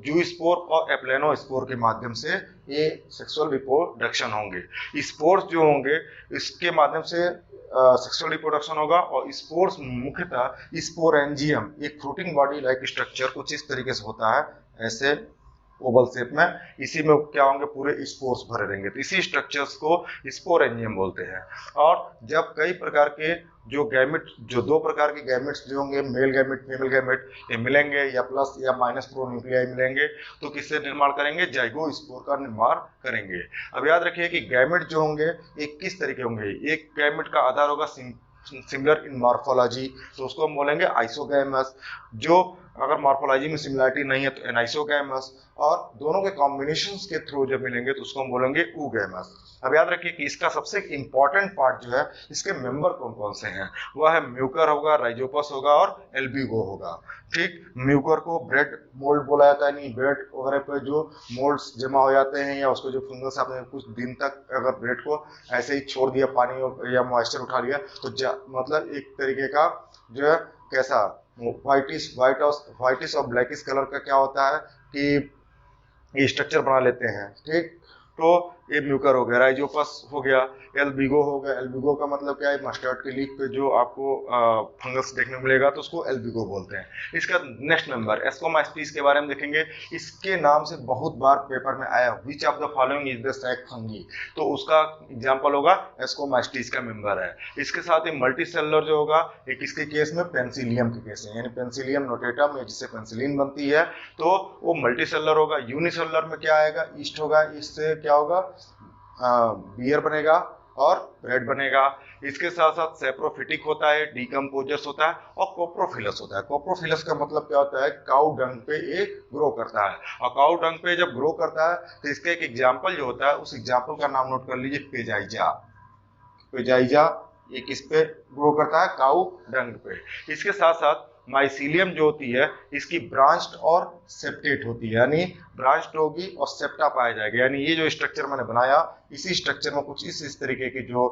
जूस्पोर और एप्लेनोस्पोर के माध्यम से ये सेक्सुअल रिप्रोडक्शन होंगे। स्पोर्स जो होंगे इसके माध्यम से सेक्सुअल रिप्रोडक्शन होगा, और स्पोर्स मुख्यतः स्पोरेंजियम एक फ्रूटिंग बॉडी लाइक स्ट्रक्चर कुछ इस तरीके से होता है, ऐसे ओवल शेप में, इसी में क्या होंगे पूरे स्पोर्स भरे रहेंगे, तो इसी स्ट्रक्चर्स को स्पोरेंजियम बोलते हैं। और जब कई प्रकार के जो गैमेट, जो दो प्रकार के गैमेट्स जो होंगे, मेल गैमेट फीमेल गैमेट, ये मिलेंगे या प्लस या माइनस प्रोन्यूक्लियाई मिलेंगे, तो किससे निर्माण करेंगे, जाइगोस्पोर का निर्माण करेंगे। अब याद रखिए कि गैमेट जो होंगे ये किस तरीके होंगे, एक गैमेट का आधार होगा सिमिलर इन मॉर्फोलॉजी, तो उसको हम बोलेंगे आइसोगैमस। जो अगर मॉर्फोलॉजी में सिमिलरिटी नहीं है तो एनाइसोगैमस, और दोनों के कॉम्बिनेशंस के थ्रू जब मिलेंगे तो उसको हम बोलेंगे ऊगैमस। अब याद रखिए कि इसका सबसे इंपॉर्टेंट पार्ट जो है, इसके मेंबर कौन कौन से हैं, वह है म्यूकर होगा, राइजोपस होगा और एल्बिगो होगा। ठीक, म्यूकर को ब्रेड मोल्ड बोला जाता है, नहीं ब्रेड वगैरह पे जो मोल्ड्स जमा हो जाते हैं, या उसको जो फंगस आपने कुछ दिन तक अगर ब्रेड को ऐसे ही छोड़ दिया, पानी या मॉइस्चर उठा लिया, तो मतलब एक तरीके का जो है कैसा व्हाइटिश और ब्लैकिश कलर का क्या होता है कि ये स्ट्रक्चर बना लेते हैं। ठीक, तो ये म्यूकर हो गया, राइजोपस हो गया, एल्बिगो हो गया। एल्बिगो का मतलब क्या है, मस्टर्ड के लीफ पे जो आपको फंगस देखने को मिलेगा तो उसको एल्बिगो बोलते हैं। इसका नेक्स्ट नंबर एस्कोमाइस्टीज के बारे में देखेंगे। इसके नाम से बहुत बार पेपर में आया, which of the following is the sac fungi, तो उसका एग्जांपल होगा एस्कोमाइस्टीज का मेंबर है। इसके साथ ही मल्टी सेलुलर जो होगा ये किसके केस में, पेंसिलियम के केस में, यानी पेंसिलियम नोटेटम जिससे पेंसिलिन बनती है, तो वो मल्टी सेलुलर होगा। यूनिसेलुलर में क्या आएगा, ईस्ट होगा, इससे क्या होगा, बियर बनेगा और ब्रेड बनेगा। इसके साथ साथ सेप्रोफिटिक होता है, डीकम्पोजर्स होता है और कोप्रोफिलस होता है। कोप्रोफिलस का मतलब क्या होता है, काउ डंग पे एक ग्रो करता है, और काउ डंग पे जब ग्रो करता है तो इसका एक एग्जाम्पल जो होता है, उस एग्जाम्पल का नाम नोट कर लीजिए, पेजाइजा। पेजाइजा ये किस पे ग्रो करता है, काउ डंग पे। इसके साथ साथ माइसीलियम जो होती है इसकी ब्रांच्ड और सेप्टेट होती है, यानी ब्रांच्ड होगी और सेप्टा पाया जाएगा। यानी ये जो स्ट्रक्चर मैंने बनाया, इसी स्ट्रक्चर में कुछ इस तरीके की जो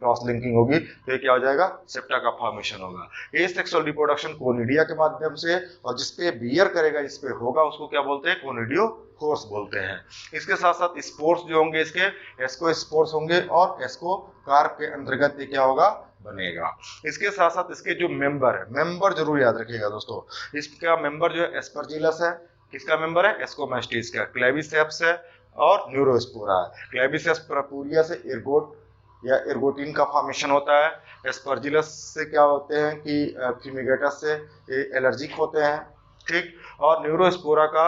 क्रॉस लिंकिंग होगी तो ये क्या हो जाएगा, सेप्टा का फॉर्मेशन होगा। ए सेक्सुअल रिप्रोडक्शन कोनिडिया के माध्यम से, और जिसपे बियर करेगा, जिसपे होगा, उसको क्या बोलते हैं, कोनिडियो कोर्स बोलते हैं। इसके साथ साथ स्पोर्स जो होंगे इसके एस्को स्पोर्स होंगे, और एस्को कार्प के अंतर्गत ये क्या होगा, बनेगा। इसके साथ साथ इसके जो मेंबर है, मेंबर जरूर याद रखिएगा दोस्तों, इसका मेंबर जो है एस्परजिलस है, किसका मेंबर है, एस्कोमास्टिस का, क्लेविसेप्स है और न्यूरोस्पोरा है। क्लेविसेप्स परपूरिया से एर्गोट या एर्गोटिन का फॉर्मेशन होता है। एस्परजिलस से क्या होते हैं कि फ्यूमिगेटस से एलर्जिक होते हैं। ठीक, और न्यूरोस्पोरा का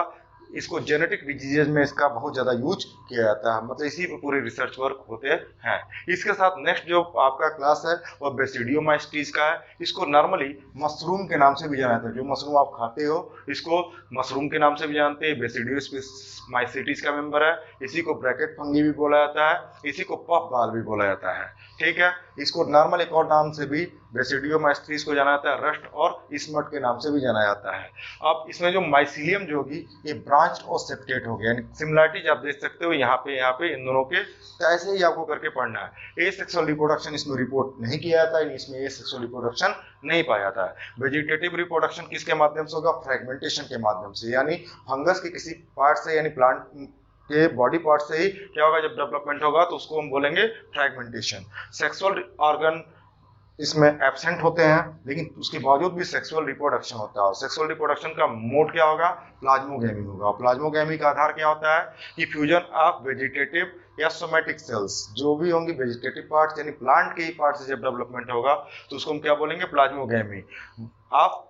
इसको जेनेटिक डिजीजेज में इसका बहुत ज्यादा यूज किया जाता है, मतलब इसी पे पूरे रिसर्च वर्क होते हैं। इसके साथ नेक्स्ट जो आपका क्लास है वो बेसिडियोमाइसीटीज का है। इसको नॉर्मली मशरूम के नाम से भी जाना जाता है, जो मशरूम आप खाते हो इसको मशरूम के नाम से भी जानते हैं। बेसिडियोमाइसीटीज का मेंबर है, इसी को ब्रैकेट फंगी भी बोला जाता है, इसी को पफ बाल भी बोला जाता है। ठीक है, इसको नॉर्मल एक और नाम से भी बेसिडियोमाइसीटीज को जाना जाता है, रस्ट और स्मट के नाम से भी जाना जाता है। अब इसमें जो माइसीलियम जो होगी ये ब्रांच और सेप्टेट हो गया, यानी सिमिलरिटीज आप देख सकते हो यहाँ पे इन दोनों के, तो ऐसे ही आपको करके पढ़ना है। ए सेक्सुअल रिप्रोडक्शन इसमें रिपोर्ट नहीं किया जाता है, इसमें ए सेक्सुअल रिप्रोडक्शन नहीं पाया जाता है। वेजिटेटिव रिप्रोडक्शन किसके माध्यम से होगा, फ्रेगमेंटेशन के माध्यम से, यानी फंगस के किसी पार्ट से, यानी प्लांट के बॉडी पार्ट से ही क्या होगा, जब डेवलपमेंट होगा तो उसको हम बोलेंगे फ्रेगमेंटेशन। सेक्सुअल ऑर्गन इसमें एब्सेंट होते हैं, लेकिन उसके बावजूद भी सेक्सुअल रिप्रोडक्शन होता है। सेक्सुअल रिप्रोडक्शन का मोड क्या होगा, प्लाज्मोगैमी होगा। प्लाज्मोगैमी का आधार क्या होता है कि फ्यूजन ऑफ वेजिटेटिव या सोमेटिक सेल्स, जो भी होंगी वेजिटेटिव पार्ट्स यानी प्लांट के ही पार्ट से जब डेवलपमेंट होगा तो उसको हम क्या बोलेंगे, प्लाज्मोगैमी ऑफ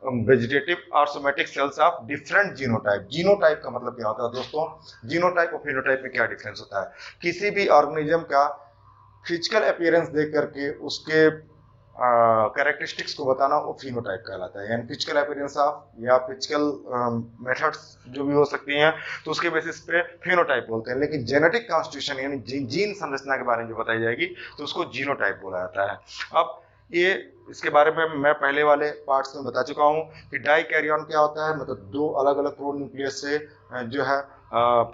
वेजिटेटिव और somatic cells of different genotype. Genotype का मतलब क्या होता है दोस्तों, जीनोटाइप और फिनोटाइप में क्या डिफरेंस होता है। किसी भी ऑर्गेनिज्म का फिजिकल अपीयरेंस देख करके उसके कैरेक्टरिस्टिक्स को बताना वो फिनोटाइप कहलाता है, यानी फिजिकल अपीयरेंस ऑफ या फिजिकल मेथड्स जो भी हो सकती हैं तो उसके बेसिस पे फिनोटाइप बोलते हैं। लेकिन जेनेटिक कॉन्स्टिट्यूशन यानी जीन संरचना के बारे में जो बताई जाएगी तो उसको जीनोटाइप बोला जाता है। अब ये इसके बारे में मैं पहले वाले पार्ट्स में बता चुका हूं कि डाइकैरियन क्या होता है, मतलब दो अलग अलग प्रोन्यूक्लियस से जो है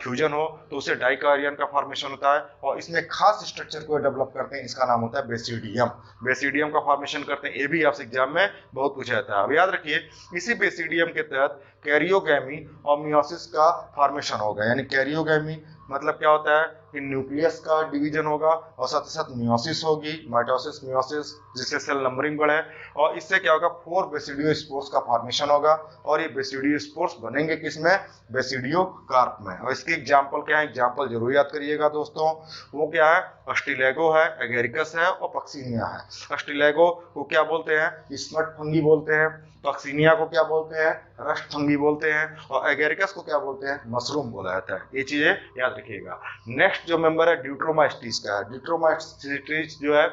फ्यूजन हो तो उसे डाइकैरियन का फॉर्मेशन होता है, और इसमें खास स्ट्रक्चर को डेवलप करते हैं, इसका नाम होता है बेसिडियम। बेसिडियम का फॉर्मेशन करते हैं, ये भी आपसे एग्जाम में बहुत पूछा जाता है। अब याद रखिए इसी बेसिडियम के तहत कैरियोगैमी और मियोसिस का फॉर्मेशन होगा, यानी कैरियोगैमी मतलब क्या होता है कि न्यूक्लियस का डिवीजन होगा और साथ ही साथ मियोसिस होगी, माइटोसिस मियोसिस, जिससे सेल नंबरिंग बढ़े, और इससे क्या होगा 4 बेसिडियो स्पोर्स का फॉर्मेशन होगा, और ये बेसिडियो स्पोर्स बनेंगे किसमें, बेसिडियो कार्प में। और इसके एग्जांपल क्या है, एग्जांपल जरूर याद करिएगा दोस्तों, वो क्या है, अस्टिलेगो है, एगेरिकस है और पक्सिनिया है। अस्टिलेगो को क्या बोलते हैं, स्मट फंगी बोलते हैं, पक्सिनिया को क्या बोलते हैं, रस्ट फंगी बोलते हैं, और एगेरिकस को क्या बोलते हैं, मशरूम बोला जाता है। ये चीजें याद रखिएगा। नेक्स्ट जो मेंबर है ड्यूट्रोमास्टिस का है। ड्यूट्रोमास्टिस जो है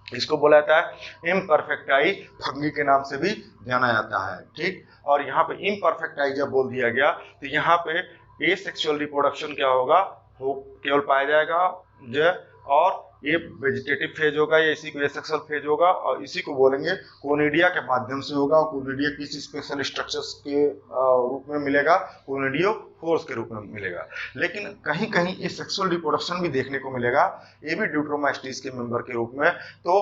इसको बोला जाता है इम्परफेक्टाई फंगी के नाम से भी जाना जाता है, ठीक। और यहाँ पे इम्परफेक्टाई जब बोल दिया गया तो यहाँ पे एसेक्सुअल रिप्रोडक्शन क्या होगा, वो केवल पाया जाएगा जो, और ये वेजिटेटिव फेज होगा, या इसी को एसेक्सुअल फेज होगा, और इसी को बोलेंगे कोनिडिया के माध्यम से होगा। और कोनिडिया किसी स्पेशल स्ट्रक्चर्स के रूप में मिलेगा, कोनिडियो फोर्स के रूप में मिलेगा। लेकिन कहीं कहीं ये सेक्सुअल रिप्रोडक्शन भी देखने को मिलेगा, ये भी ड्यूट्रोमास्टिस के मेंबर के रूप में। तो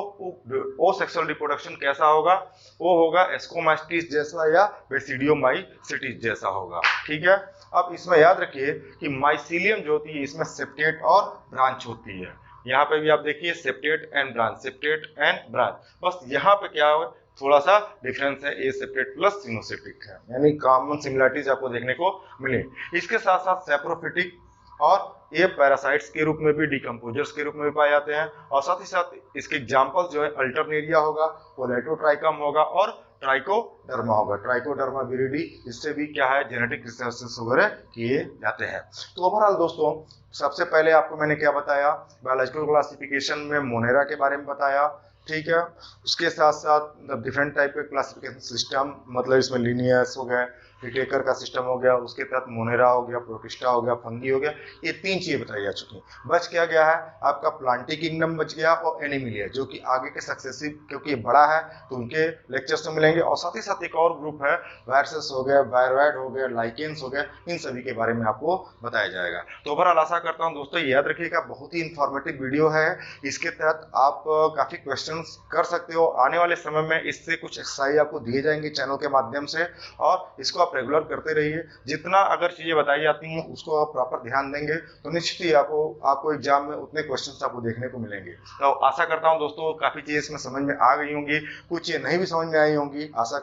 वो सेक्सुअल रिप्रोडक्शन कैसा होगा, वो होगा एस्कोमास्टिस जैसा या बेसिडियोमाइसिटिस जैसा होगा, ठीक है। अब इसमें याद रखिए कि माइसीलियम जो होती है इसमें सेप्टेट और ब्रांच होती है। यहाँ पे भी आप देखिए septate and branch, septate and branch, बस यहाँ पे क्या है थोड़ा सा डिफरेंस है, ए सेप्टेट प्लस सिनोसेप्टिक है, यानी कॉमन सिमिलरिटीज आपको देखने को मिले। इसके साथ साथ सेप्रोफिटिक और ये पैरासाइट्स के रूप में भी, डिकम्पोजर्स के रूप में भी पाए जाते हैं। और साथ ही साथ इसके एग्जांपल्स जो है अल्टरनेरिया होगा, कोलेटोट्राइकम होगा और ट्राइकोडर्मा होगा, ट्राइकोडर्मा विरिडी। इससे भी क्या है जेनेटिक रिसर्चेस वगैरह किए जाते हैं। तो ओवरऑल दोस्तों सबसे पहले आपको मैंने क्या बताया, बायोलॉजिकल क्लासिफिकेशन में मोनेरा के बारे में बताया, ठीक है। उसके साथ साथ डिफरेंट टाइप के क्लासिफिकेशन सिस्टम, मतलब इसमें लीनियस हो गए, विटेकर का सिस्टम हो गया, उसके तहत मोनेरा हो गया, प्रोटिस्टा हो गया, फंगी हो गया, ये 3 चीजें बताई जा चुकी। बच क्या गया है आपका प्लांटी किंगडम बच गया और एनिमिलिया, जो कि आगे के सक्सेसिव क्योंकि ये बड़ा है तो उनके लेक्चर्स में मिलेंगे। और साथ ही साथ एक और ग्रुप है वायरसेस हो गया, वायरॉइड हो गया, लाइकेंस हो गया, इन सभी के बारे में आपको बताया जाएगा। तो ओवरऑल आशा करता हूँ दोस्तों याद रखिएगा, बहुत ही इंफॉर्मेटिव वीडियो है। इसके तहत आप काफी क्वेश्चन कर सकते हो। आने वाले समय में इससे कुछ एक्सरसाइज आपको दिए जाएंगे चैनल के माध्यम से, और इसको आप रेगुलर करते रहिए। जितना अगर चीजें बताई जाती हैं उसको आप प्रॉपर ध्यान देंगे तो निश्चित ही आपको एग्जाम में उतने क्वेश्चंस आपको देखने को मिलेंगे। तो आशा करता हूं दोस्तों काफी चीजें इसमें समझ में आ गई होंगी, कुछ ये नहीं भी समझ में आई होंगी, आशा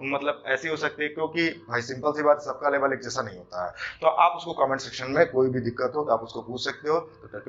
मतलब ऐसी हो सकती है, क्योंकि भाई सिंपल सी बात, सबका लेवल एक जैसा नहीं होता है। तो आप उसको कमेंट सेक्शन में कोई भी दिक्कत हो तो आप उसको पूछ सकते हो। तो